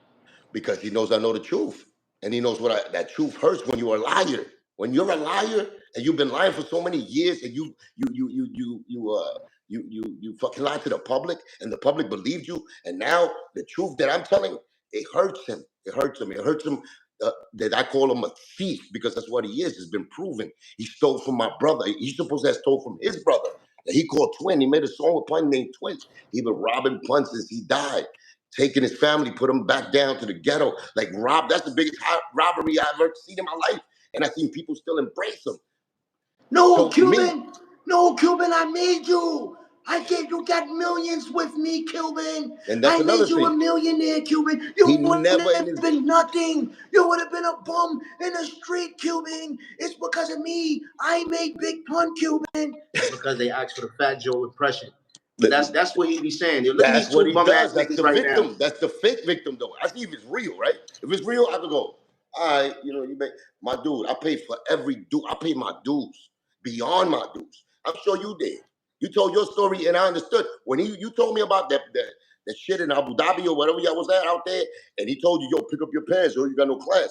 Because he knows I know the truth. And he knows that truth hurts when you're a liar. When you're a liar and you've been lying for so many years and you fucking lied to the public and the public believed you. And now the truth that I'm telling, it hurts him. It hurts him. It hurts him that I call him a thief because that's what he is. It's been proven. He stole from my brother. He's supposed to have stole from his brother that he called Twin. He made a song with Pun named Twins. He been robbing Pun since he died. Taking his family, put him back down to the ghetto. Like Rob, that's the biggest robbery I've ever seen in my life. And I've seen people still embrace him. No, Cuban, I made you. You got millions with me, Cuban. And that's I another made you thing. a millionaire, Cuban. You He would never in have his been nothing. You would have been a bum in the street, Cuban. It's because of me. I made Big Pun, Cuban. Because they asked for the Fat Joe impression. But that's what he be saying. Yo, look at these That's what two he bum ass does. That's niggas the right victim. now. That's the fake victim, though. I see if it's real, right? If it's real, I could go, all right, you know, you make my dude. I paid for every dude. I paid my dues beyond my dues. I'm sure you did. You told your story, and I understood when you told me about that shit in Abu Dhabi or whatever y'all was at out there, and he told you, yo, pick up your pants, or you got no class.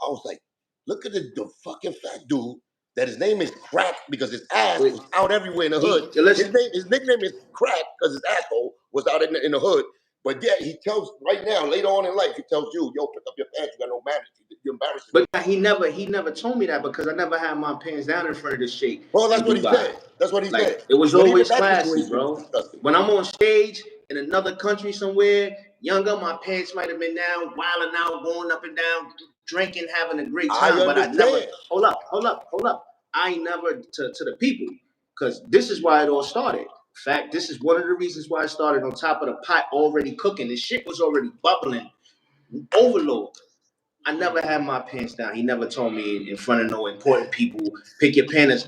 I was like, look at the fucking fat dude. That his name is Crack because his ass was out everywhere in the hood. His nickname is Crack because his asshole was out in the hood. But yeah, he tells right now, later on in life, he tells you, yo, pick up your pants, you got no manners. You're embarrassing. But he never told me that because I never had my pants down in front of this shit. Well, that's what he said. That's what he said. It was But even always that classy, situation bro. was disgusting. When I'm on stage in another country somewhere, younger, my pants might have been down, wilding out, going up and down, drinking, having a great time. But I never, hold up. I never, to the people, because this is why it all started. In fact, this is one of the reasons why I started on top of the pot already cooking. This shit was already bubbling, overload. I never had my pants down. He never told me in front of no important people, pick your pants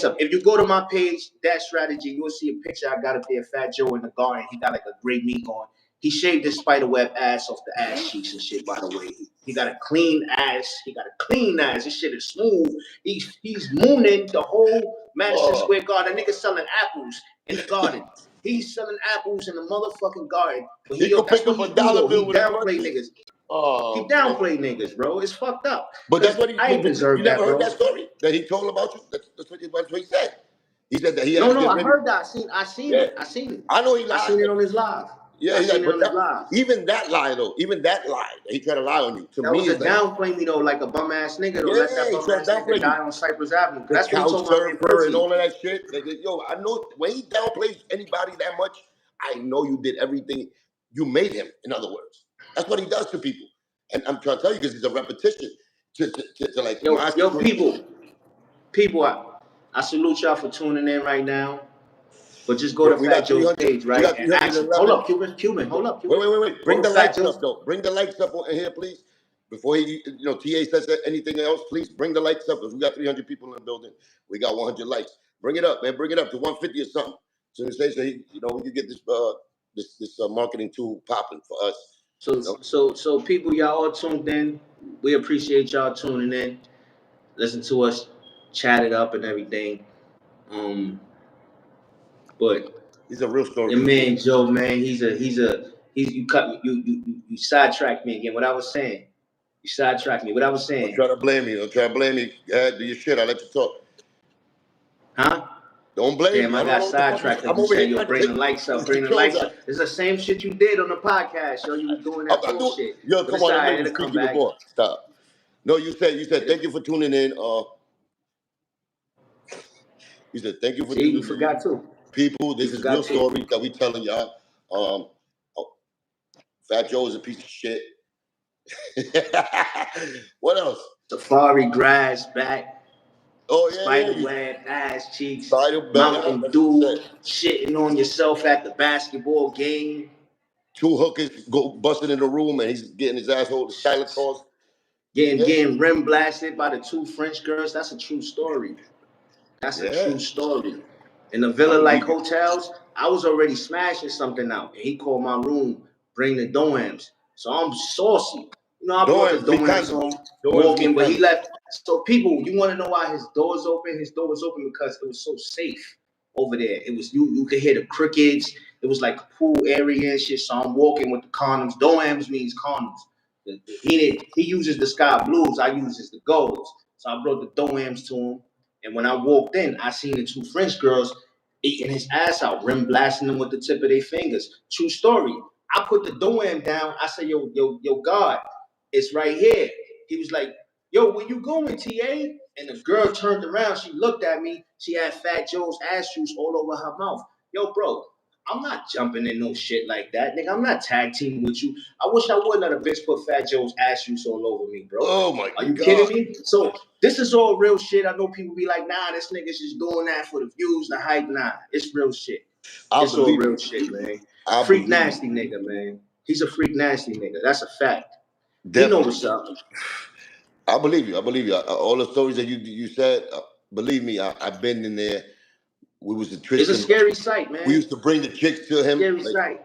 up. If you go to my page, that strategy, you'll see a picture I got up there, Fat Joe in the garden. He got like a great meat on. He shaved his spiderweb ass off the ass cheeks and shit, by the way. He got a clean ass. This shit is smooth. He's mooning the whole Madison Square Garden. That nigga selling apples in the garden. He's selling apples in the motherfucking garden. But he could pick up a dollar bill with his downplay niggas. He downplayed niggas, bro. It's fucked up. But that's what I deserve that, bro. You never heard that story that he told about you? That's what he said. He said that he had I heard that. I seen it. I know he lied. I seen it on his live. Yeah, even that lie though, he tried to lie on you. That was a downplay me though, like a bum ass nigga. Though. Let that bum ass nigga die on Cypress Avenue. That's what he told my man Percy. And all of that shit. Yo, I know when he downplays anybody that much, I know you did everything. You made him. In other words, that's what he does to people. And I'm trying to tell you because it's a repetition to like. Yo, people, I salute y'all for tuning in right now. But just go to Fat Joe's page, right? And ask, hold up, Cuban. Wait. Bring the likes up, though. Bring the likes up in here, please. Before T.A. says anything else, please bring the likes up. Because we got 300 people in the building. We got 100 likes. Bring it up, man. Bring it up to 150 or something. So we can get this marketing tool popping for us. So people, y'all all tuned in. We appreciate y'all tuning in. Listen to us chat it up and everything. But he's a real story. Your man Joe, man, he's you sidetracked me again. What I was saying. You sidetracked me. What I was saying. Don't try to blame me. Do your shit. I'll let you talk. Huh? Don't blame me. Damn, I got sidetracked. I'm over here. Yo, bring the lights up. It's the same shit you did on the podcast. Yo, you was doing that bullshit. Yo, come on. I know you're speaking the board. Stop. No, you said thank you for tuning in. You said thank you for tuning in. You forgot too. People, this is real stories that we telling y'all. Fat Joe is a piece of shit. What else? Safari grass back. Oh yeah, Spiderweb, ass cheeks, Mountain Dew, shitting on yourself at the basketball game. 2 hookers go busting in the room and he's getting his asshole silent calls. Getting rim blasted by the 2 French girls. That's a true story. True story. In the Villa like hotels, I was already smashing something out. And he called my room, bring the doams. So I'm saucy. I brought the doams home, walking, but he left. So people, you want to know why his door was open? His door was open because it was so safe over there. It was you could hear the crickets. It was like a pool area and shit. So I'm walking with the condoms. Doams means condoms. He uses the sky blues. I uses the golds. So I brought the doams to him. And when I walked in, I seen the 2 French girls eating his ass out, rim blasting him with the tip of their fingers. True story. I put the doam down. I said, yo, God, it's right here. He was like, yo, where you going, T.A.? And the girl turned around. She looked at me. She had Fat Joe's ass juice all over her mouth. Yo, bro, I'm not jumping in no shit like that, nigga. I'm not tag teaming with you. I wish I would let a bitch put Fat Joe's ass juice all over me, bro. Oh my God. Are you kidding me? So this is all real shit. I know people be like, nah, this nigga's just doing that for the views, the hype. Nah, it's real shit. It's all real shit, man. Freak nasty nigga, man. He's a freak nasty nigga. That's a fact. Definitely. He know what's up. I believe you. All the stories that you said, believe me, I've been in there. We was the Tristan. It's a scary sight, man. We used to bring the chicks to him. Scary sight.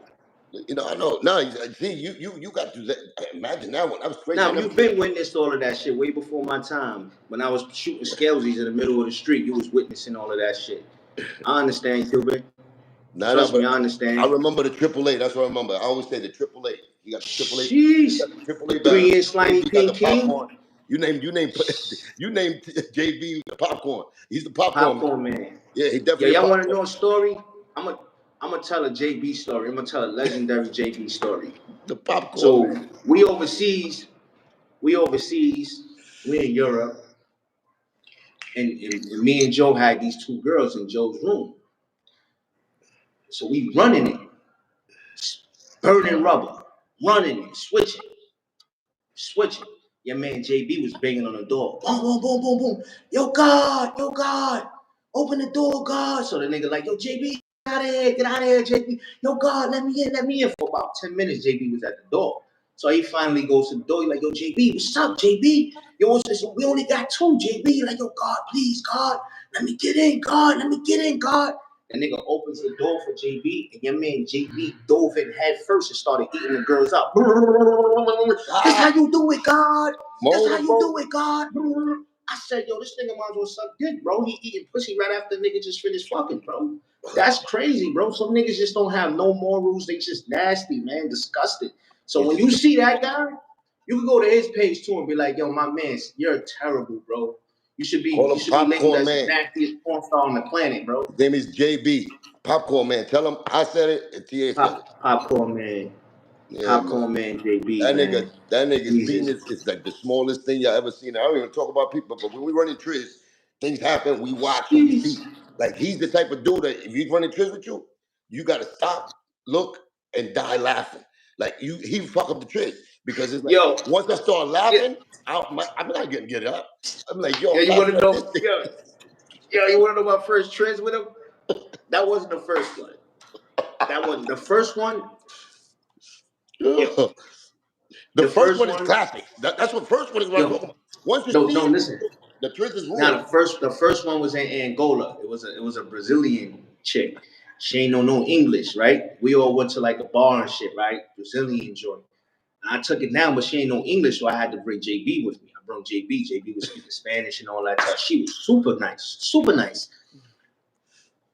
You know, I know. No, see, you got to imagine that one. I was crazy. Now, you've been witnessed all of that shit way before my time. When I was shooting scalesies in the middle of the street, you was witnessing all of that shit. I understand, Cuban. Trust me, I understand. I remember the AAA. That's what I remember. I always say the AAA. You got the AAA. Jeez. The AAA 3-inch slimy pink king. You named JB the popcorn. He's the popcorn man. Yeah, he definitely. Yeah, y'all want to know a story? I'm gonna tell a JB story. I'm gonna tell a legendary JB story. The popcorn. So man. we overseas. We in Europe, and me and Joe had these two girls in Joe's room. So we running it, burning rubber, running it, switching. Your man JB was banging on the door. Boom, boom, boom, boom, boom. Yo, God, open the door, God. So the nigga like, yo, JB, get out of here, JB. Yo, God, let me in. For about 10 minutes, JB was at the door. So he finally goes to the door. He's like, yo, JB, what's up, JB? Yo, we only got two, JB. Like, yo, God, please, God, let me get in, God. The nigga opens the door for JB, and your man JB dove in head first and started eating the girls up. That's how you do it, God. That's how you do it, God. I said, yo, this nigga might as well suck dick, bro. He eating pussy right after the nigga just finished fucking, bro. That's crazy, bro. Some niggas just don't have no morals. They just nasty, man. Disgusting. So when you see that guy, you can go to his page too and be like, yo, my man, you're terrible, bro. You should be labeled as the nastiest porn star on the planet, bro. His name is JB. Popcorn Man. Tell him I said it and T.A. said it. Popcorn Man. Yeah, Popcorn man JB. That nigga's penis is like the smallest thing y'all ever seen. I don't even talk about people, but when we run in Triz, things happen, we watch and we see. Like, he's the type of dude that if he's running Triz with you, you gotta stop, look, and die laughing. Like, he fuck up the Triz. Because it's like, once I start laughing, I'm not gonna get up. I'm like, yo, you wanna know? You wanna know my first Triz with him? That wasn't the first one. That wasn't the first one. The first one is classic. That's what first one is what I'm talking about. Once you see listen. The Triz is ruined. Now the first one was in Angola. It was a Brazilian chick. She ain't know no English, right? We all went to like a bar and shit, right? Brazilian joint. And I took it down, but she ain't no English, so I had to bring JB with me. I brought JB. JB was speaking Spanish and all that stuff. She was super nice.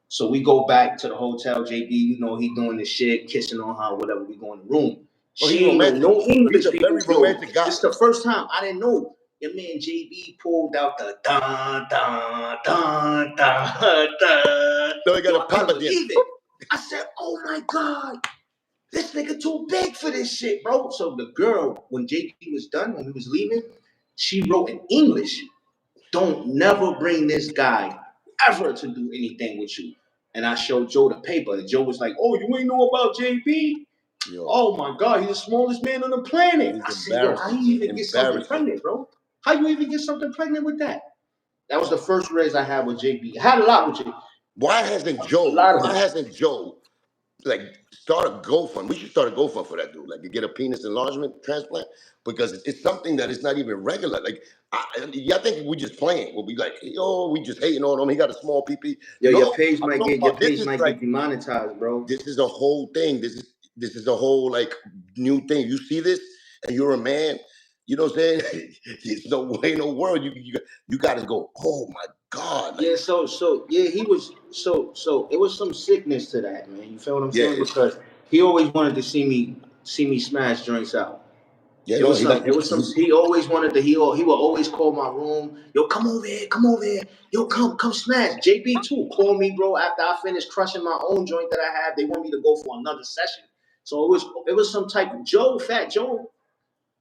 So we go back to the hotel. JB, you know, he doing this shit, kissing on her, whatever. We go in the room. She ain't know no English. He's a very romantic guy. It's the first time I didn't know. Your man JB pulled out the dun dun dun dun dun. So he got a pop at the end. I said, oh my God, this nigga too big for this shit, bro. So the girl, when JB was done, when he was leaving, she wrote in English, don't never bring this guy ever to do anything with you. And I showed Joe the paper, and Joe was like, oh, you ain't know about JB? Yo. Oh my God, he's the smallest man on the planet. I said, yo, how you even get something pregnant, bro? How you even get something pregnant with that? That was the first raise I had with JB. I had a lot with JB. Why hasn't Joe like start a GoFund? We should start a GoFund for that dude. Like, to get a penis enlargement transplant, because it's something that is not even regular. Like, I think we just playing. We'll be like, yo, we just hating on him. He got a small pee. Yo, your page might get demonetized, bro. This is a whole thing. This is a whole like new thing. You see this, and you're a man. You know what I'm saying? There's no way in the world you got to go, oh my God. Like, yeah, he was it was some sickness to that, man. You feel what I'm saying? Because he always wanted to see me smash joints out. Yeah, he always wanted to. He would always call my room. Yo, come over here. Yo, come smash. JB too. Call me, bro. After I finished crushing my own joint that I had, they want me to go for another session. So it was some type of Fat Joe.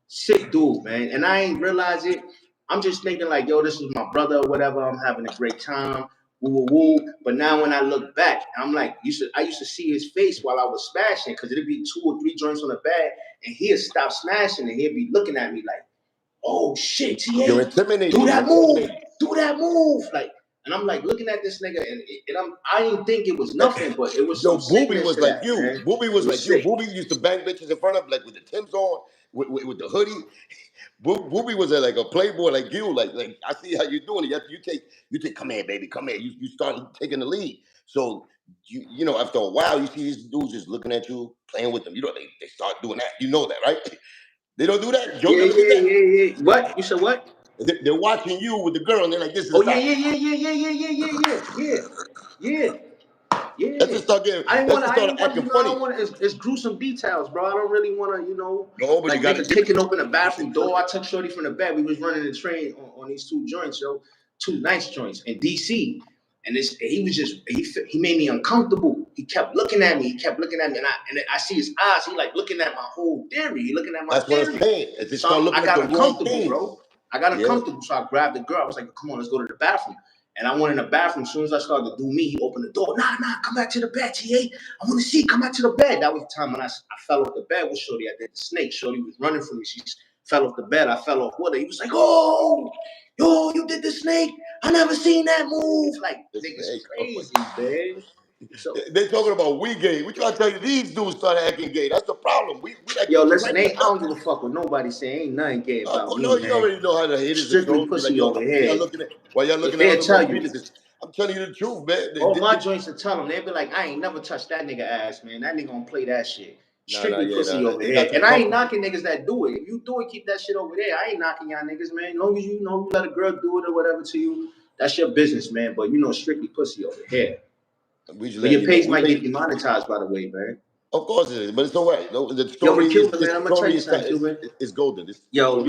Sick dude, man. And I ain't realize it. I'm just thinking like, yo, this is my brother or whatever. I'm having a great time. Woo. But now when I look back, I'm like, I used to see his face while I was smashing, because it'd be 2 or 3 joints on the bag, and he'd stop smashing and he'd be looking at me like, oh shit, T.A. You're intimidating. Do that move. Like, And I'm like looking at this nigga, and I didn't think it was nothing, but it was some Booby sickness was to like that, you. man. Booby was like sick. you. Booby used to bang bitches in front of like with the Timbs on, with the hoodie. Booby was like a playboy like you. Like I see how you're doing it. You take. Come here, baby. Come here. You start taking the lead. So you know after a while you see these dudes just looking at you, playing with them. You know they start doing that. You know that, right? They don't do that. Joe never did that. Yeah. What? You said what? They're watching you with the girl, and they're like, "This is Oh the yeah. Let's just start getting. I Let's just start didn't want, acting you know, I funny. don't want it's gruesome details, bro. I don't really want to, you know, No, but like you got to niggas give it. kicking open the bathroom door. I took Shorty from the bed. We was running the train on these two joints, yo, two nice joints in DC. And he was just, he made me uncomfortable. He kept looking at me. And I see his eyes. He like looking at my whole theory. He looking at my That's theory. what I'm saying. They start So looking I at got the wrong uncomfortable, things. bro. I got uncomfortable. So I grabbed the girl. I was like, come on, let's go to the bathroom. And I went in the bathroom. As soon as I started to do me, he opened the door. Nah, come back to the bed, T.A. I want to see. Come back to the bed. That was the time when I fell off the bed with Shorty. I did the snake. Shorty was running from me. She fell off the bed. I fell off with her. He was like, oh, yo, you did the snake. I never seen that move. Like, niggas crazy, man. So they're talking about we gay. We trying to tell you these dudes started acting gay. That's the problem. We like yo, pussy listen, right I now. don't give a fuck what nobody say. Ain't nothing gay about No, me, you man. already know how the haters are Strictly trolling. Be like, pussy yo, over here. why y'all looking at They'll other men's tell you. penises? I'm telling you the truth, man. All my joints will tell them. They'll be like, I ain't never touched that nigga ass, man. That nigga gonna play that shit. Strictly pussy over They here. got you And I ain't comfortable. knocking niggas that do it. If you do it, keep that shit over there. I ain't knocking y'all niggas, man. As long as you know you let a girl do it or whatever to you, that's your business, man. But you know, strictly pussy over here. But your page might get demonetized, by the way, man. Of course it is, but it's all right. No, the Yo, story but is Cuban, man, I'm gonna tell you something, Cuban. is golden. Yo,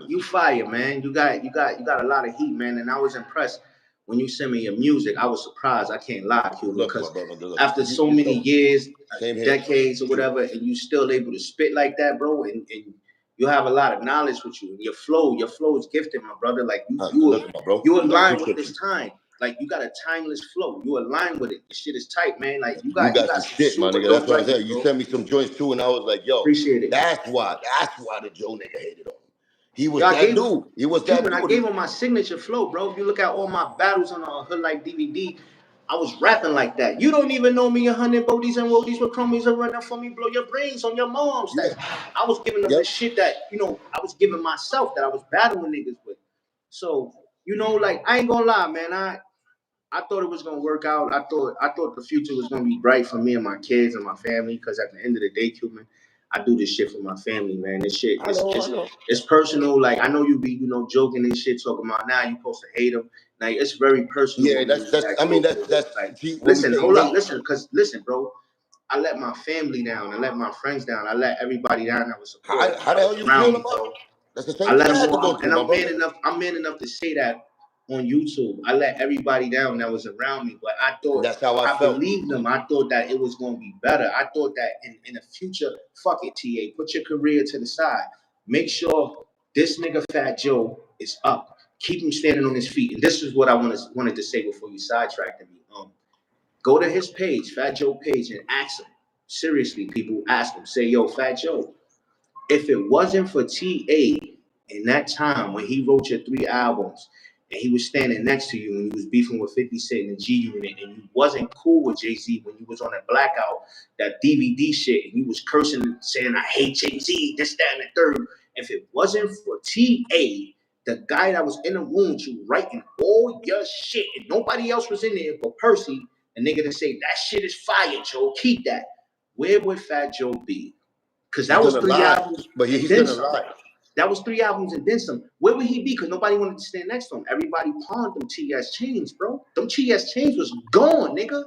you fire, man. You got a lot of heat, man. And I was impressed when you sent me your music. I was surprised. I can't lie, Cuban, because after so many years, decades or whatever, and you still able to spit like that, bro, and you have a lot of knowledge with you. And your flow is gifted, my brother. Like you align with this time. Like you got a timeless flow. You align with it. The shit is tight, man. Like you got some some shit, my super nigga. dope That's what I'm records, saying. You bro. sent me some joints too, and I was like, yo, Appreciate it. That's why the Joe nigga hated on him. He was that dude. He was that dude. I gave him my signature flow, bro. If you look at all my battles on a Hood Like DVD, I was rapping like that. You don't even know me, 100 bodies and roadies with chromies are running for me, blow your brains on your moms. That I was giving them the shit that, you know, I was giving myself that I was battling niggas with. So, you know, like, I ain't gonna lie, man. I thought it was gonna work out. I thought the future was gonna be bright for me and my kids and my family. Because at the end of the day, Cuban, I do this shit for my family, man. This shit, it's personal. Like I know you be, you know, joking and shit, talking about now you supposed to hate them. Like it's very personal. Yeah, that's. I mean, that's. Like, listen, hold up, listen, bro. I let my family down. I let my friends down. I let everybody down that was supporting. How the hell you feel about it? That's the same thing I had to go through, and I'm man enough to say that on YouTube. I let everybody down that was around me, but I thought that's how I felt. Believed them. I thought that it was going to be better. I thought that in the future, fuck it, TA, put your career to the side. Make sure this nigga Fat Joe is up. Keep him standing on his feet. And this is what I wanted to say before you sidetracked me. Go to his page, Fat Joe page, and ask him. Seriously, people, ask him. Say, yo, Fat Joe, if it wasn't for TA in that time when he wrote your 3 albums and he was standing next to you when you was beefing with 50 Cent and G Unit and you wasn't cool with Jay-Z when you was on that Blackout, that DVD shit, and you was cursing and saying, I hate Jay-Z, this, that, and the third. If it wasn't for TA, the guy that was in the room with you writing all your shit and nobody else was in there but Percy, a nigga to say, that shit is fire, Joe, keep that. Where would Fat Joe be? Because that was 3 albums. But he's still alive. That was 3 albums and then some. Where would he be? Because nobody wanted to stand next to him. Everybody pawned them TS chains, bro. Them TS chains was gone, nigga.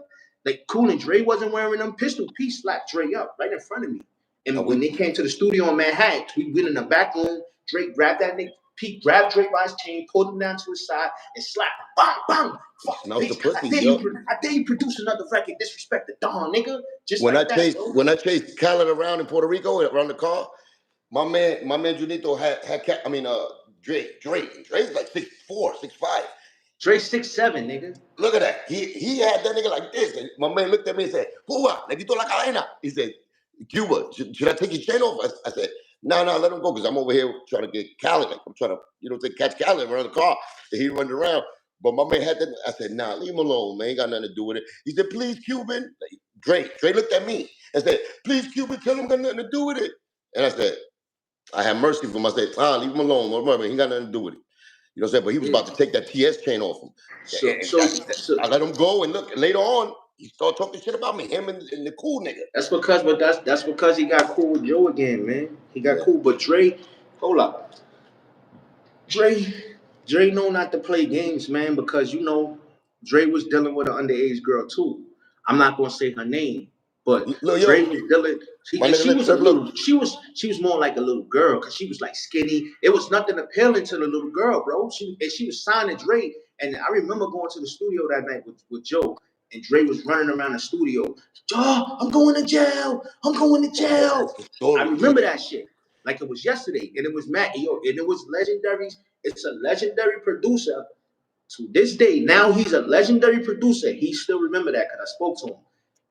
Like Cool and Dre wasn't wearing them. Pistol P slapped Dre up right in front of me. And when they came to the studio in Manhattan, we went in the back room. Drake grabbed that nigga. Pete grabbed Drake by his chain, pulled him down to his side, and slapped him. Bang, bang. Fuck, bitch. I dare you produce another record. Disrespect the Dawn, nigga. Just when I chased Khaled around in Puerto Rico around the car, my man Junito had Drake. Drake's like 6'4", 6'5". Drake's 6'7", nigga. Look at that. He had that nigga like this. And my man looked at me and said, Cuba, le quito la cadena. He said, Cuba, should I take his chain off? I said, no, let him go, because I'm over here trying to get Khaled. Like, I'm trying to, catch Khaled around the car. And he running around. But my man had to. I said, nah, leave him alone, man. Ain't got nothing to do with it. He said, please, Cuban. Dre looked at me and said, please, Cuban, tell him got nothing to do with it. And I said, I had mercy for him. I said, leave him alone. Remember, he ain't got nothing to do with it. You know what I'm saying? But he was about to take that TS chain off him. So I let him go, and look, later on, he started talking shit about me, him and the cool nigga. That's because he got cool with Joe again, man. He got cool. But Dre, hold up. Dre know not to play games, man, because you know Dre was dealing with an underage girl too. I'm not gonna say her name, but Dre was dealing. She was more like a little girl because she was like skinny. It was nothing appealing to the little girl, bro. She was signing Dre, and I remember going to the studio that night with Joe, and Dre was running around the studio. Oh, I'm going to jail. I'm going to jail. I remember that shit like it was yesterday, and it was Matt, and it was legendary. It's a legendary producer to this day. Now he's a legendary producer. He still remember that because I spoke to him.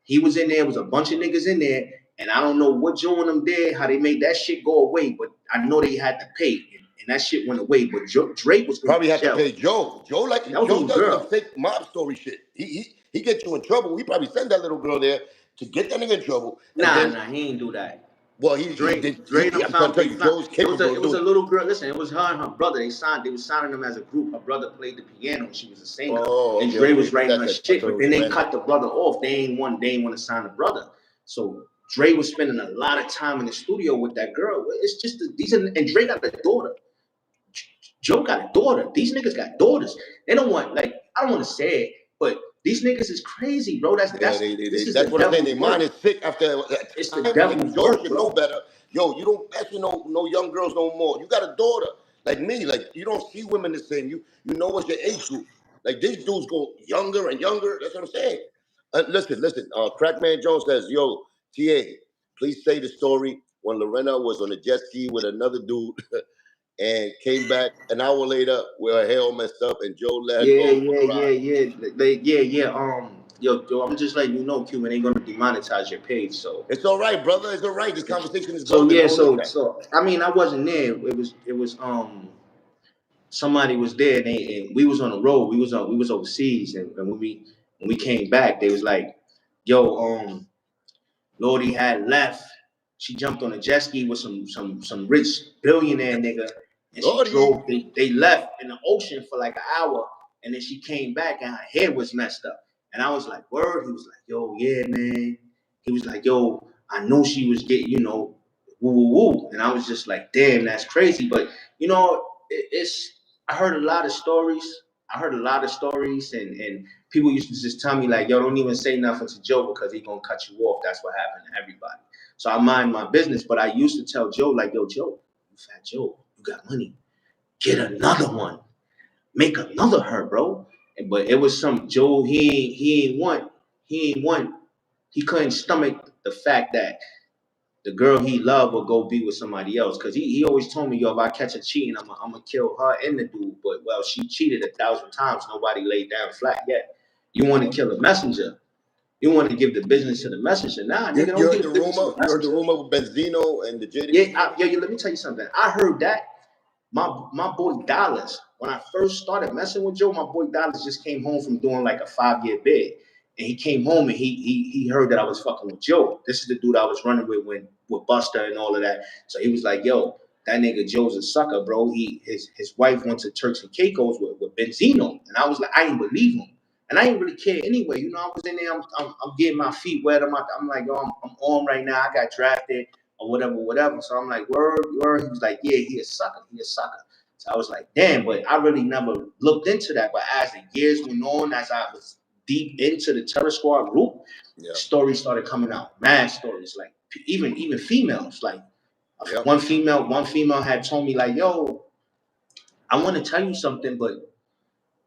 He was in there. Was a bunch of niggas in there, and I don't know what Joe and them did, how they made that shit go away, but I know they had to pay, and that shit went away. But Drake was probably had to pay Joe. Joe does some fake mob story shit. He gets you in trouble. We probably send that little girl there to get that nigga in trouble. Nah, he ain't do that. Well, I'm trying to tell you, Joe's capable. It was a little girl. Listen, it was her and her brother. They was signing them as a group. Her brother played the piano. She was a singer, and Dre was writing her shit. But then they cut the brother off. They ain't want to sign the brother. So Dre was spending a lot of time in the studio with that girl. It's just and Dre got a daughter. Joe got a daughter. These niggas got daughters. They don't want I don't want to say it, but these niggas is crazy, bro. That's what I'm saying. Their mind is sick after that. It's the devil's Joe work, should know better. Yo, you don't mess with no young girls no more. You got a daughter like me. Like you don't see women the same. You know what's your age group. Like these dudes go younger and younger. That's what I'm saying. Listen. Crackman Jones says, "Yo, T.A, please say the story when Lorena was on a jet ski with another dude." And came back an hour later with her hair all messed up, and Joe let her go. Yo, I'm just letting you know, Cuban ain't gonna demonetize your page, so it's all right, brother. It's all right. This conversation is golden. So I mean, I wasn't there. It was somebody was there, and we was on the road. We was overseas, and when we came back, they was like, yo, Lordy had left. She jumped on a jet ski with some rich billionaire nigga, and she drove. They left in the ocean for like an hour, and then she came back and her hair was messed up. And I was like, word. He was like, yo, yeah, man. He was like, yo, I know she was getting, woo woo woo. And I was just like, damn, that's crazy. But I heard a lot of stories. And people used to just tell me like, yo, don't even say nothing to Joe because he gonna cut you off. That's what happened to everybody. So I mind my business, but I used to tell Joe like, yo, Joe, you fat Joe, you got money, get another one, make another her, bro. But it was some Joe. He couldn't stomach the fact that the girl he loved would go be with somebody else. Cause he always told me, yo, if I catch her cheating, I'm gonna kill her and the dude. But well, she cheated 1,000 times. Nobody laid down flat yet. You want to kill a messenger. You want to give the business to the messenger. Nah, nigga, you heard the rumor? You heard the rumor with Benzino and the JD? Yeah, let me tell you something. I heard that. My boy Dollars, when I first started messing with Joe, my boy Dollars just came home from doing like a 5-year bid. And he came home and he heard that I was fucking with Joe. This is the dude I was running with Buster and all of that. So he was like, yo, that nigga Joe's a sucker, bro. His wife went to Turks and Caicos with Benzino. And I was like, I didn't believe him. And I didn't really care anyway. I was in there, I'm getting my feet wet. I'm like, yo, I'm on right now. I got drafted or whatever. So I'm like, word. He was like, yeah, he a sucker. So I was like, damn, but I really never looked into that. But as the years went on, as I was deep into the Terror Squad group, stories started coming out. Mad stories, like even females. Like one female had told me like, yo, I want to tell you something, but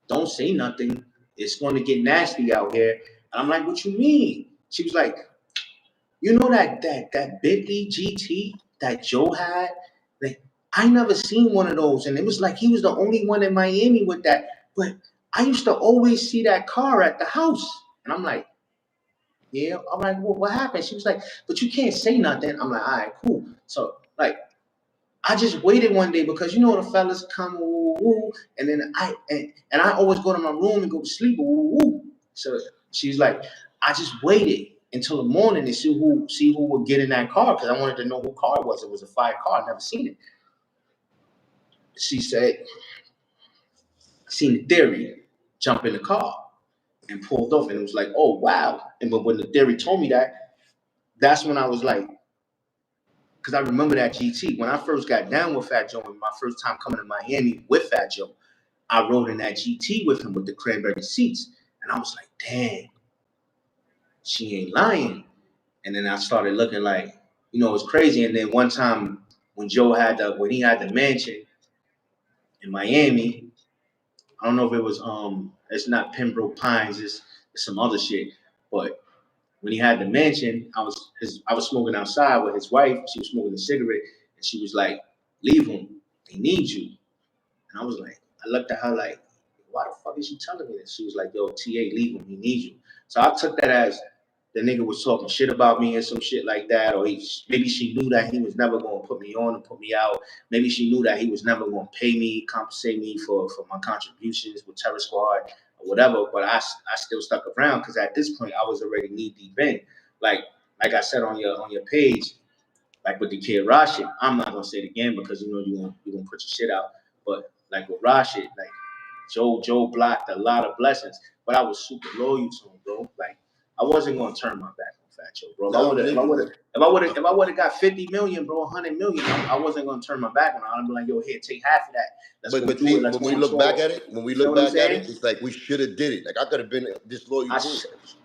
don't say nothing. It's going to get nasty out here. And I'm like, what you mean? She was like, you know that Bentley GT that Joe had? Like, I never seen one of those. And it was like he was the only one in Miami with that. But I used to always see that car at the house. And I'm like, yeah. I'm like, well, what happened? She was like, but you can't say nothing. I'm like, all right, cool. So, like, I just waited one day because you know the fellas come woo, woo, and then I always go to my room and go to sleep woo, woo. So she's like, I just waited until the morning to see who would get in that car because I wanted to know who car it was. It was a fire car. I never seen it. She said, I seen the Theory jump in the car and pulled off, and it was like, oh wow. And but when the Theory told me that, that's when I was like, because I remember that GT when I first got down with Fat Joe, and my first time coming to Miami with Fat Joe, I rode in that GT with him with the cranberry seats, and I was like, damn, she ain't lying. And then I started looking like, you know, it's crazy. And then one time when when he had the mansion in Miami, I don't know if it was it's not Pembroke Pines, it's some other shit. But when he had the mansion, I was smoking outside with his wife. She was smoking a cigarette, and she was like, "Leave him. He needs you." And I was like, I looked at her like, "Why the fuck is she telling me this?" She was like, "Yo, T.A, leave him. He needs you." So I took that as the nigga was talking shit about me and some shit like that, or maybe she knew that he was never gonna put me on and put me out. Maybe she knew that he was never gonna pay me, compensate me for my contributions with Terror Squad or whatever. But I still stuck around because at this point I was already knee deep in. Like I said on your page, like with the Kid Rashid, I'm not gonna say it again because you know you're gonna put your shit out. But like with Rashid, like Joe blocked a lot of blessings, but I was super loyal to him, bro. Like I wasn't gonna turn my back on Fat Joe, bro. If I would have got 50 million, bro, 100 million, I wasn't gonna turn my back on him. I'd be like, yo, here, take half of that. But see, when we look back at it, it's like we should have did it. Like I could have been disloyal. I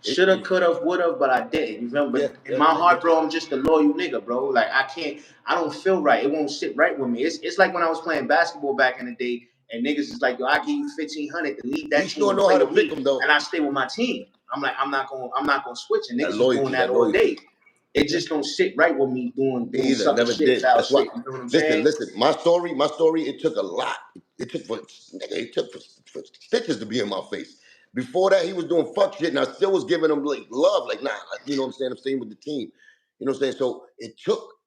should have, could have, would have, but I didn't. You feel me? But in my heart, bro, I'm just a loyal nigga, bro. Like I don't feel right. It won't sit right with me. It's like when I was playing basketball back in the day, and niggas is like, yo, I give you 1,500 to leave that team and play with me, and I stay with my team. I'm like, I'm not gonna switch, and niggas is doing that all day. It just don't sit right with me doing something shit. That's why. You know what I'm saying? Listen. My story. It took a lot. It took for stitches to be in my face. Before that, he was doing fuck shit, and I still was giving him like love, like nah. You know what I'm saying? I'm staying with the team. You know what I'm saying? So it took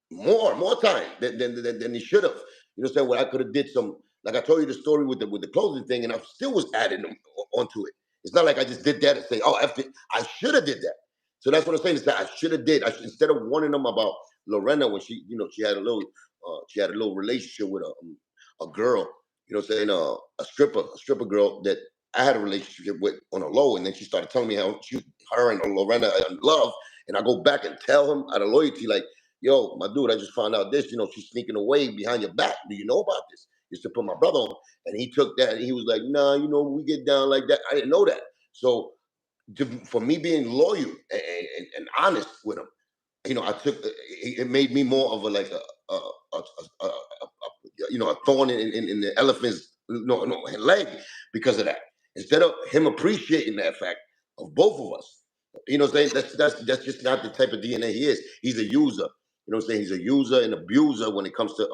more time than he should have. You know what I'm saying? What I could have did some, like I told you the story with the clothing thing, and I still was adding them onto it. It's not like I just did that and say, oh, after I should have did that. So that's what I'm saying. Is that I should have did. Instead of warning them about Lorena when she had a little relationship with a girl. You know what I'm saying? A stripper girl that I had a relationship with on a low, and then she started telling me how her and Lorena are in love, and I go back and tell him out of loyalty, like, yo, my dude, I just found out this. She's sneaking away behind your back. Do you know about this? Used to put my brother on, and he took that, and he was like, nah, we get down like that. I didn't know that. So for me being loyal and honest with him, I took it made me more of a thorn in the elephant's leg because of that. Instead of him appreciating that fact of both of us, that's just not the type of DNA he is. He's a user. You know what I'm saying? He's a user and abuser when it comes to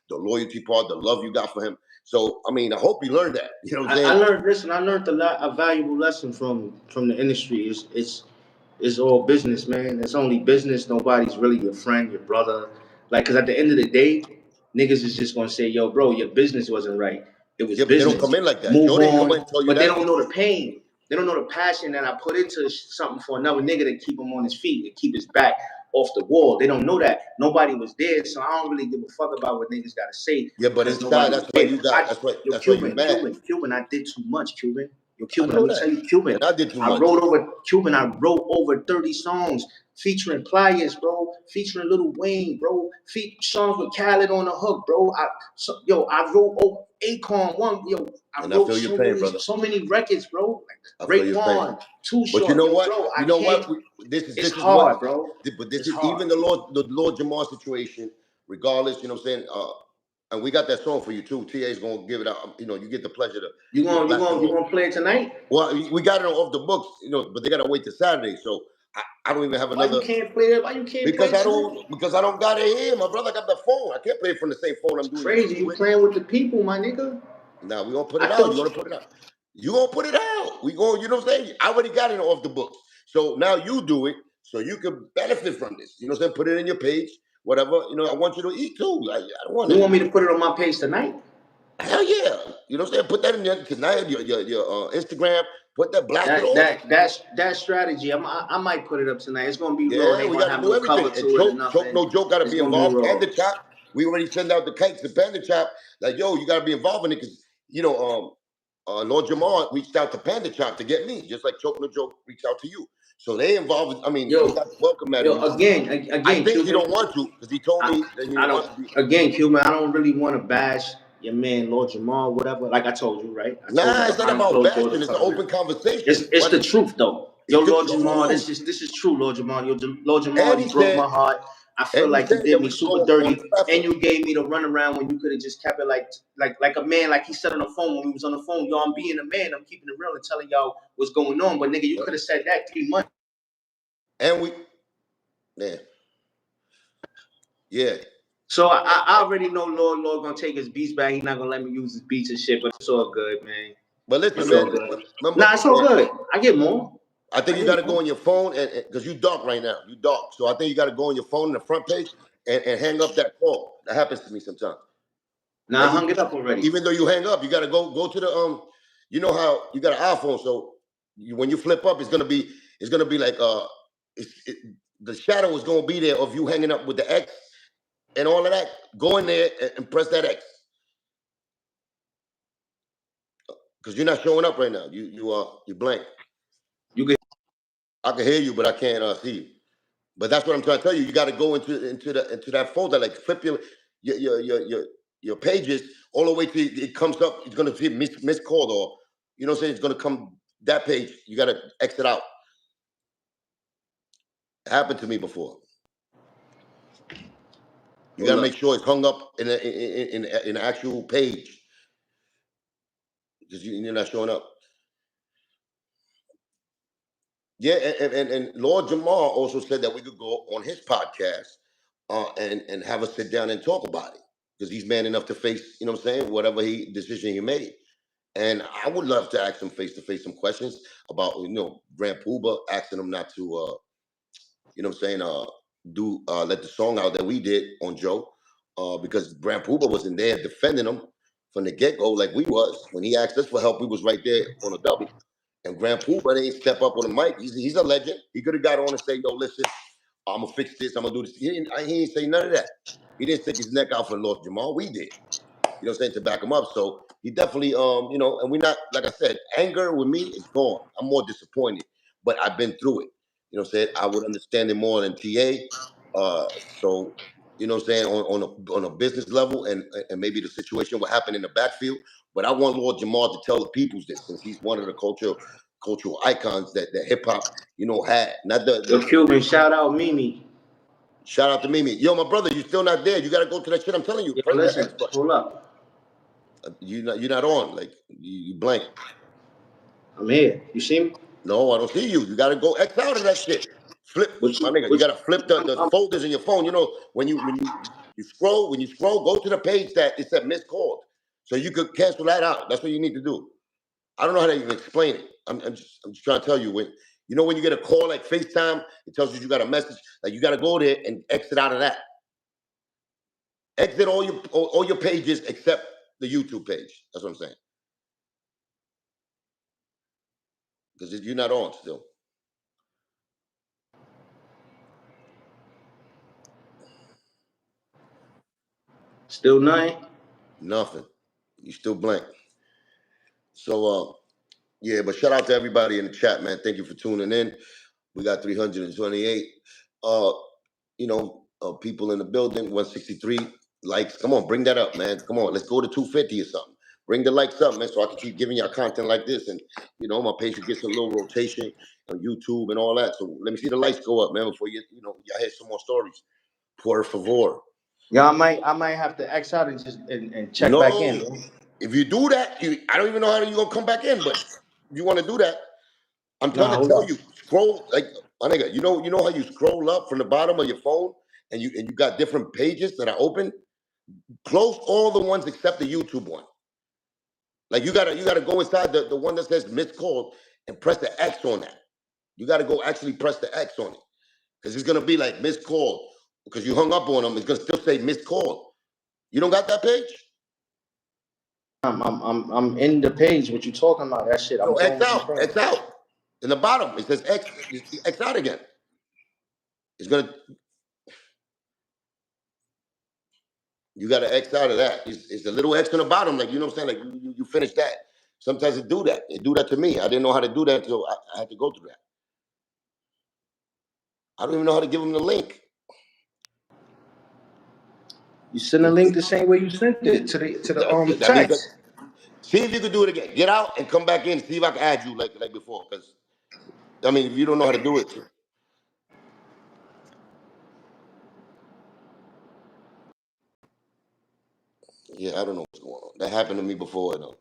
the loyalty part, the love you got for him. So, I mean, I hope you learned that. You know what I'm saying? I learned this, and I learned a valuable lesson from the industry. It's all business, man. It's only business. Nobody's really your friend, your brother. Like, because at the end of the day, niggas is just going to say, yo, bro, your business wasn't right. It was business. But they don't come in like that. Move on. But they don't know the pain. They don't know the passion that I put into something for another nigga to keep him on his feet, to keep his back off the wall. They don't know that. Nobody was there, so I don't really give a fuck about what niggas got to say. Yeah, but inside, that's why you got. That's why you mad. Cuban, I did too much, Cuban. Yo, Cuban, let me tell you, Cuban. And I did too much. I wrote over 30 songs featuring Pliers, bro, featuring Lil Wayne, bro, songs with Khaled on the hook, bro. I wrote over Akon one, I wrote so many records, bro. Ray Vaughn, Too Short. But you know what? Bro, This is hard, bro. But this is even the Lord Jamar situation. Regardless, you know what I'm saying. And we got that song for you too. T.A. is gonna give it out. You get the pleasure to. You gonna play it tonight? Well, we got it off the books, but they gotta wait till Saturday. So I don't even have another. Why you can't play it? Why you can't? Because I don't got it here, my brother. I got the phone. I can't play it from the same phone I'm doing. Crazy, you playing with the people, my nigga. Nah, we gonna put it out. You gonna put it out? You gonna put it out? We going. You know what I'm saying? I already got it off the books. So now you do it, so you can benefit from this. You know what I'm saying? Put it in your page. whatever. You know, I want you to eat too. I don't want. You want me to put it on my page tonight? Hell yeah. You know what I'm saying? Put that in your tonight, your Instagram. Put that, blast it off. That strategy. I might put it up tonight. It's gonna be raw. Yeah, They we gonna got to have do no everything. cover to And it or choke, nothing. no joke, got to It's be gonna be involved. raw. And the chop. We already send out the kites. The Panda Chop. Like, yo, you got to be involved in it because you know, Lord Jamar reached out to Panda Chop to get me, just like Choke No Joke reached out to you. So they involved. I mean, we got to welcome that. Again, I think Cuban, he don't want to because he told me that he I don't want to don't. be. Again, Cuban, I don't really want to bash your man Lord Jamar, whatever. Like I told you, right? I told you Nah, it's not behind about closed doors. bashing. It's an open conversation. It's the truth though. Yo, It's the Lord Jamar, truth. this is true, Lord Jamar. Yo, Lord Jamar, And he you broke said, my heart. I feel and he like you said did that me we could go super on dirty, the platform. and you gave me the runaround when you could have just kept it like a man, like he said on the phone when we was on the phone. Yo, I'm being a man. I'm keeping it real and telling y'all what's going on. But nigga, you could have said that 3 months. And we, yeah. So I already know Lord gonna take his beats back. He's not gonna let me use his beats and shit. But it's all good, man. But listen, It's man. all good. Remember, Nah, it's all good. I get more. I think you got to go on your phone and because you dark right now. You dark. So I think you got to go on your phone in the front page and hang up that call. That happens to me sometimes. Nah, I hung it up already. Even though you hang up, you got to go to the you know how you got an iPhone, so when you flip up, it's gonna be like the shadow is gonna be there of you hanging up with the X and all of that. Go in there and press that X because you're not showing up right now. You blank. I can hear you, but I can't see you. But that's what I'm trying to tell you. You got to go into that folder, like flip your pages all the way to it comes up. It's gonna be miscalled or you know what I'm saying. It's gonna come that page. You got to exit out. It happened to me before. You got to make sure it's hung up in an actual page because you're not showing up. Yeah, and Lord Jamar also said that we could go on his podcast and have us sit down and talk about it because he's man enough to face, you know what I'm saying, whatever decision he made. And I would love to ask him face to face some questions about, Grand Pooba, asking him not to, you know what I'm saying, let the song out that we did on Joe because Grand Pooba wasn't there defending him from the get-go like we was. When he asked us for help, we was right there on a double. And Grand Pooba didn't step up on the mic. He's a legend. He could have got on and say, yo, listen, I'm going to fix this. I'm going to do this. He didn't say none of that. He didn't stick his neck out for Lord Jamar. We did. You know what I'm saying, to back him up. So he definitely, and we're not, like I said, anger with me is gone. I'm more disappointed, but I've been through it. You know what I'm saying? I would understand it more than T.A. So, you know what I'm saying, on a business level and maybe the situation what happened in the backfield. But I want Lord Jamar to tell the peoples this since he's one of the cultural icons that hip hop, had. Not the Cuban, shout out Mimi. Shout out to Mimi. Yo, my brother, you still not there. You got to go to that shit. I'm telling you. Yo, listen, hold up. You're not on. Like, you blank. I'm here. You see me? No, I don't see you. You got to go X out of that shit. Flip, my nigga. You got to flip the folders in your phone. You know, when you scroll, go to the page that it said missed called. So you could cancel that out. That's what you need to do. I don't know how to even explain it. I'm just trying to tell you when you get a call like FaceTime, it tells you got a message. Like you got to go there and exit out of that. Exit all your pages except the YouTube page. That's what I'm saying. Because you're not on still. Still nothing? Nothing. You still blank. So yeah, but shout out to everybody in the chat, man. Thank you for tuning in. We got 328 people in the building, 163 likes. Come on, bring that up, man. Come on, let's go to 250 or something. Bring the likes up, man, so I can keep giving y'all content like this. And my page gets a little rotation on YouTube and all that. So let me see the lights go up, man, before y'all hear some more stories. Por favor. Yeah, I might have to X out and just and check back in. Bro. If you do that, I don't even know how you're gonna come back in, but if you want to do that, I'm trying to tell you, scroll like my nigga. You know how you scroll up from the bottom of your phone and you got different pages that are open. Close all the ones except the YouTube one. Like you gotta go inside the one that says missed call and press the X on that. You gotta go actually press the X on it because it's gonna be like missed call. because you hung up on them, it's gonna still say missed call. You don't got that page? I'm in the page. What you talking about? That shit. I'm No, doing X what you out, saying. X out. In the bottom, it says X, X out again. It's gonna. You got to X out of that. It's a little X on the bottom, like, you know what I'm saying? Like, you finish that. Sometimes it do that. It do that to me. I didn't know how to do that until I had to go through that. I don't even know how to give them the link. You send a link the same way you sent it to the That means that. text. See if you can do it again. Get out and come back in. See if I can add you like before. Because I mean, if you don't know how to do it. Yeah, I don't know what's going on. That happened to me before, though.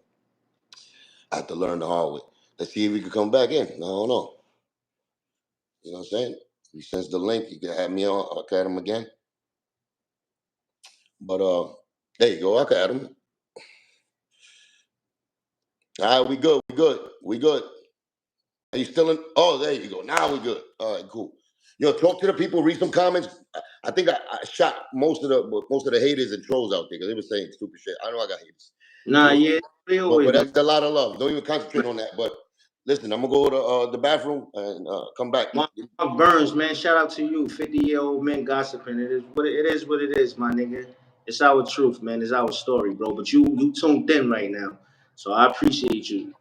I had to learn the hard way. Let's see if we can come back in. I don't know. You know what I'm saying? If he sends the link, you can have me on. I'll add him again. But there you go. I'll add him. All right, we good. We good. Are you still in? Oh, there you go. Now we good. All right, cool. Yo, talk to the people. Read some comments. I think I shot most of the haters and trolls out there because they were saying stupid shit. I know I got haters. Nah, You know, yeah, they always. but that's a lot of love. Don't even concentrate on that. But listen, I'm gonna go to the bathroom and come back. Mark Burns, man, shout out to you, 50-year-old men gossiping. It is what it is, my nigga. It's our truth, man. It's our story, bro. But you tuned in right now, so I appreciate you.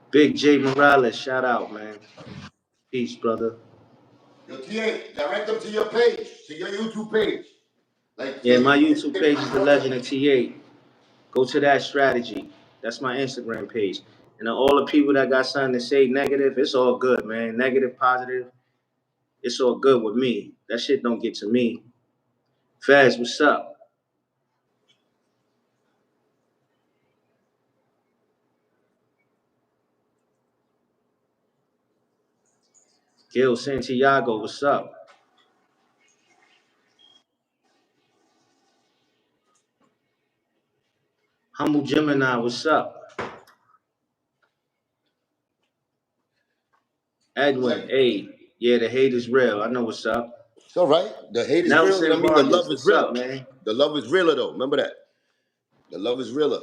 Big J Morales, shout out, man. Peace, brother. Yo, T.A., direct them to your page, to your YouTube page. Like, Yeah, my YouTube page is The Legend of T.A. Go to that strategy. That's my Instagram page. And all the people that got something to say negative, it's all good, man. Negative, positive, it's all good with me. That shit don't get to me. Faz, what's up? Gil Santiago, what's up? Humble Gemini, what's up? Edwin, hey, yeah, the hate is real. I know what's up. It's all right. The hate is real. I Nelson mean, the Vargas, love is what's realer. up, man? The love is realer, though. Remember that. The love is realer.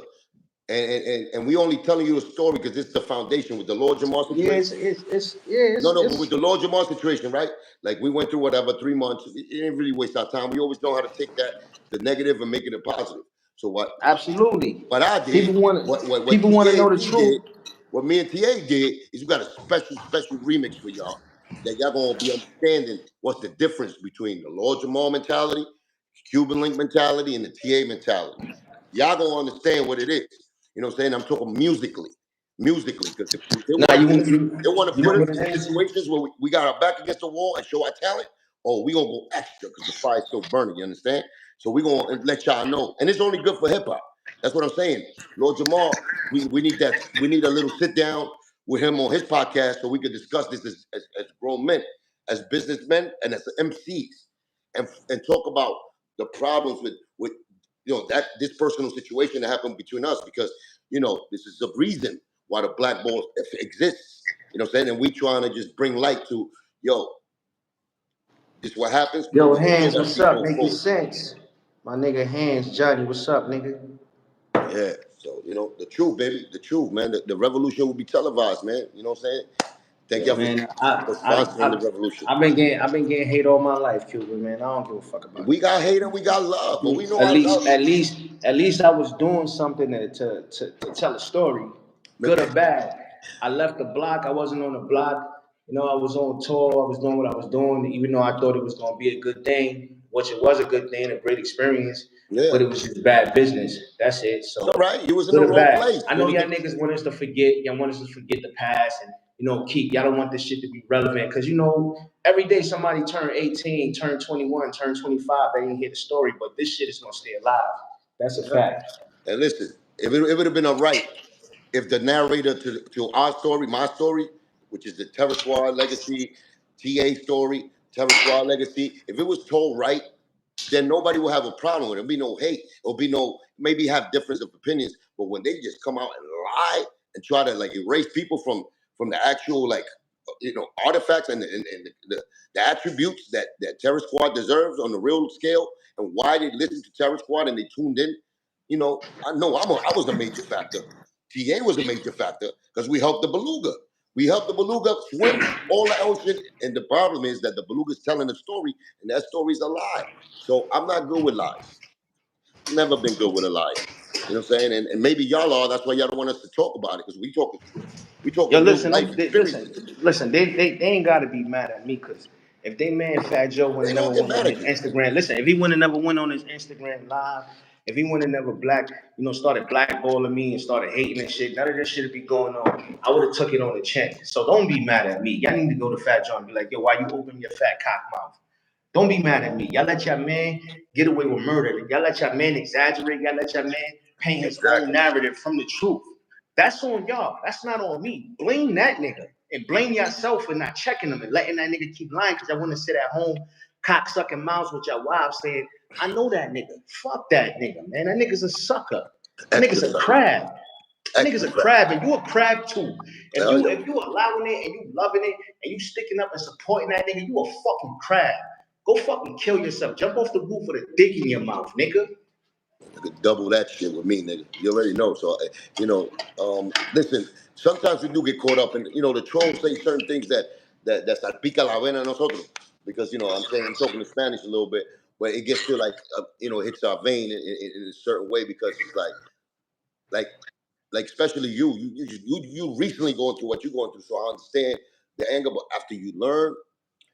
And we only telling you a story because it's the foundation with the Lord Jamar Yeah, situation. No, but with the Lord Jamar situation, right? Like we went through whatever 3 months. It didn't really waste our time. We always know how to take the negative and make it a positive. So absolutely. what I did, People want what people want to TA know and the me did, truth. what me and TA did is we got a special remix for y'all that y'all gonna be understanding what's the difference between the Lord Jamar mentality, Cuban Link mentality, and the TA mentality. Y'all gonna understand what it is. You know what I'm saying? I'm talking musically, because if they Nah, want to they want to you put want us me to in answer? situations where we got our back against the wall and show our talent. Oh, we gonna go extra because the fire's still burning. You understand? So we gonna let y'all know, and it's only good for hip hop. That's what I'm saying. Lord Jamal, we need that. We need a little sit down with him on his podcast so we could discuss this as grown men, as businessmen, and as MCs, and talk about the problems with that this personal situation that happened between us, because this is the reason why the black ball exists. You know what I'm saying? And we trying to just bring light to this is what happens, but Yo, we still Hands, got to what's keep up? going Making forward. sense. My nigga Hands, Johnny, what's up, nigga? Yeah. So the truth, baby, the truth, man. The revolution will be televised, man. You know what I'm saying? Thank Yo, y'all man, for sponsoring the revolution. I've been getting hate all my life, Cuban, man. I don't give a fuck about We that got shit. hate and we got love, but we know At our least, love. at least I was doing something to tell a story, good or bad. I left the block. I wasn't on the block. I was on tour. I was doing what I was doing, even though I thought it was gonna be a good thing, which it was a good thing, a great experience. Yeah. But it was just bad business. That's it. It's all So right. You was in the good or wrong bad. place. I know y'all niggas want us to forget. Y'all want us to forget the past and keep. Y'all don't want this shit to be relevant because every day somebody turn 18, turn 21, turn 25. They didn't hear the story, but this shit is gonna stay alive. That's a fact. And listen, it would have been all right if the narrator to our story, my story, which is the Terror Squad legacy, TA story, Terror Squad legacy, if it was told right, then nobody will have a problem with it. There'll be no hate. There'll be no, maybe have difference of opinions. But when they just come out and lie and try to like erase people from the actual like artifacts and the attributes that Terror Squad deserves on the real scale, and why they listened to Terror Squad and they tuned in. I know I was a major factor. T.A. was a major factor because we helped the beluga. We helped the beluga swim all the ocean, and the problem is that the beluga's telling a story, and that story's a lie. So I'm not good with lies. Never been good with a lie. You know what I'm saying? And maybe y'all are. That's why y'all don't want us to talk about it, because we talking truth. We talking real life experiences. Listen. They ain't got to be mad at me, because if they man Fat Joe would They have never don't get went mad on at his you. Instagram. Listen, if he would have never went on his Instagram live, if he would have never started blackballing me and started hating and shit, none of this shit would be going on. I would have took it on the chin. So don't be mad at me. Y'all need to go to Fat Joe and be like, yo, why you open your fat cock mouth? Don't be mad at me. Y'all let your man get away with murder. Y'all let your man exaggerate. Y'all let your man paint his own narrative from the truth. That's on y'all. That's not on me. Blame that nigga. And blame yourself for not checking him and letting that nigga keep lying because y'all want to sit at home cock sucking mouths with your wives saying, I know that nigga. Fuck that nigga, man. That nigga's a sucker. That nigga's a crab. That nigga's a crab, and you a crab too. If you allowing it and you loving it and you sticking up and supporting that nigga, you a fucking crab. Go fucking kill yourself. Jump off the roof with a dick in your mouth, nigga. You could double that shit with me, nigga. You already know. So, listen, sometimes we do get caught up in, the trolls say certain things that salpica la vena a nosotros. Because, I'm talking in Spanish a little bit, but it gets to like, hits our vein in a certain way, because it's like especially you recently going through what you're going through. So I understand the anger, but after you learn,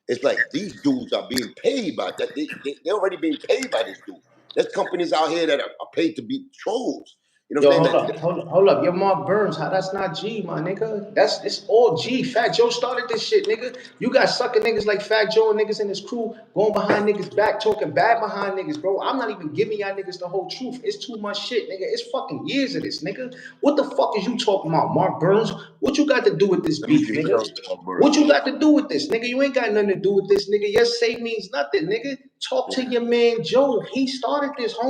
it's like these dudes are being paid by that. They're already being paid by this dude. There's companies out here that are paid to be trolls. You know what I'm saying? Hold up. Your Mark Burns, how that's not G, my nigga. It's all G. Fat Joe started this shit, nigga. You got sucking niggas like Fat Joe and niggas in his crew going behind niggas back, talking bad behind niggas, bro. I'm not even giving y'all niggas the whole truth. It's too much shit, nigga. It's fucking years of this, nigga. What the fuck is you talking about, Mark Burns? What you got to do with this beef, nigga? What you got to do with this, nigga? You ain't got nothing to do with this, nigga. Your say means nothing, nigga. Talk to your man Joe. He started this, home.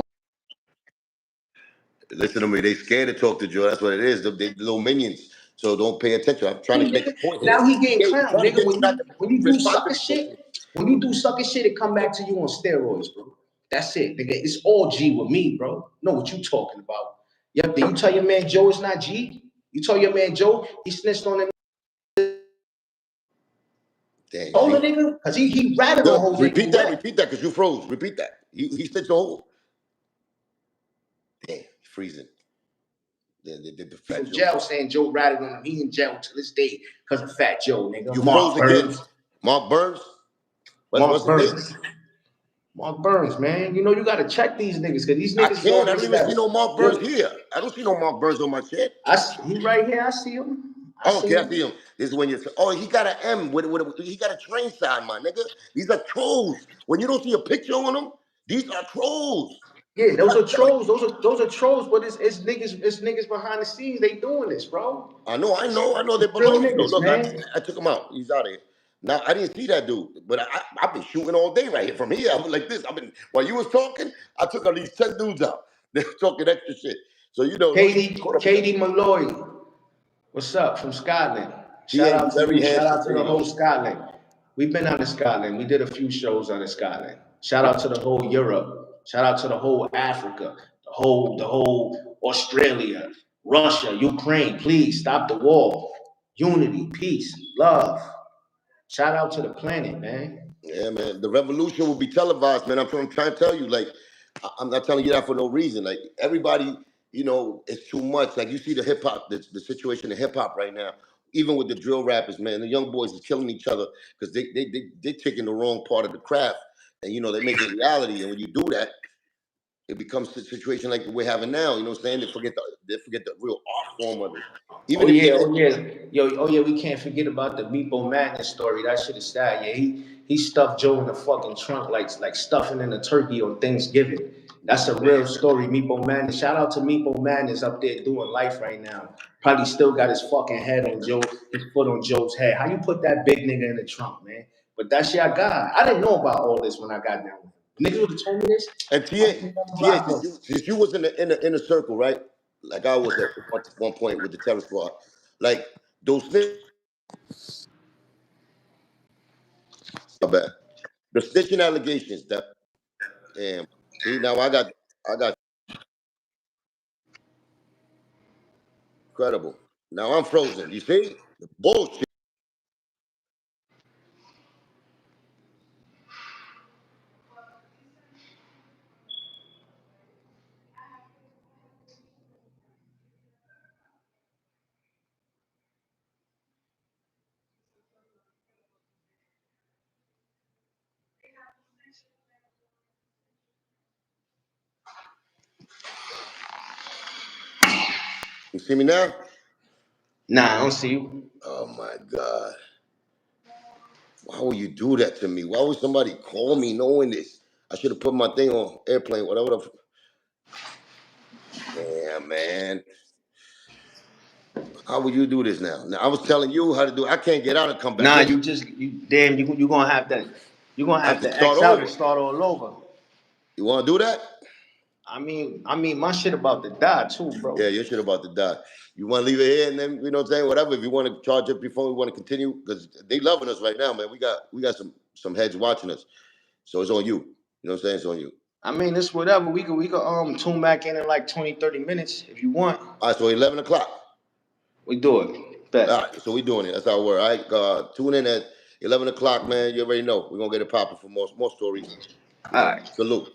Listen to me. They scared to talk to Joe. That's what it is. They little minions. So don't pay attention. I'm trying to make a point here. Now he getting clowned, Trying to nigga. get you not to When you do respond sucker to me. shit, it come back to you on steroids, bro. That's it, nigga. It's all G with me, bro. Know what you talking about? Yep. Did you tell your man Joe it's not G? You tell your man Joe he snitched on him. Damn, Hold the nigga, cause he ratted on Jose. Repeat that, because you froze. Repeat that. He snitched on who? Damn, freezing. The Fat Joe. Jail saying Joe ratted on him. He in jail to this day because of Fat Joe, nigga. You froze again. Mark Burns? What's his name? Mark Burns, man. You know you gotta check these niggas, cause these niggas. I don't even see no Mark Burns here. I don't see no Mark Burns on my shit. He right here. I see him. I see him. This is when you say, oh, he got an M. He got a train sign, my nigga. These are trolls. When you don't see a picture on them, these are trolls. Yeah, those are trolls. Those are trolls, but it's niggas behind the scenes. They doing this, bro. I know. They're below you. Look, I took him out. He's out of here. Now I didn't see that dude, but I've been shooting all day right here from here. I was like this. While you was talking, I took at least 10 dudes out. They're talking extra shit. So Katie Malloy, what's up from Scotland? Shout out to you. Shout out to the whole Scotland. We've been out of Scotland. We did a few shows out of Scotland. Shout out to the whole Europe. Shout out to the whole Africa. The whole Australia, Russia, Ukraine. Please stop the war. Unity, peace, love. Shout out to the planet, man. Yeah, man. The revolution will be televised, man. I'm trying to tell you, like, I'm not telling you that for no reason. Like, everybody, it's too much. Like, you see the hip hop, the situation in hip hop right now. Even with the drill rappers, man, the young boys is killing each other because they're taking the wrong part of the craft, and they make it reality. And when you do that, it becomes a situation like we're having now. You know what I'm saying? They forget the real art form of it. We can't forget about the Meepo Madness story. That shit is sad. Yeah, he stuffed Joe in the fucking trunk like stuffing in a turkey on Thanksgiving. That's a real story, Meepo Madness. Shout out to Meepo Madness up there doing life right now. Probably still got his fucking his foot on Joe's head. How you put that big nigga in the trunk, man? But that's your guy. I didn't know about all this when I got down. Niggas would have told me this. And T.A., since you was in the inner circle, right? like I was at one point with the terror squad. Like those things. Bad. The snitching allegations that, damn. See, now I got incredible. Now I'm frozen. You see the bullshit. You see me now? Nah, I don't see you. Oh my God. Why would you do that to me? Why would somebody call me knowing this? I should have put my thing on airplane, whatever the. Damn, man. How would you do this now? Now I was telling you how to do it. I can't get out and come back Nah, in. you gonna have to I have to start X out and over. start all over. You want to do that? I mean, my shit about to die too, bro. Yeah, your shit about to die. You want to leave it here and then, you know what I'm saying? Whatever. If you want to charge up your phone, we want to continue because they loving us right now, man. We got some heads watching us. So it's on you. You know what I'm saying? It's on you. I mean, it's whatever. We could tune back in like 20, 30 minutes if you want. All right, so 11 o'clock. We do it. Bet. All right, so we doing it. That's our word. All right, tune in at 11 o'clock, man. You already know. We're going to get it popping for more stories. All right. Salute.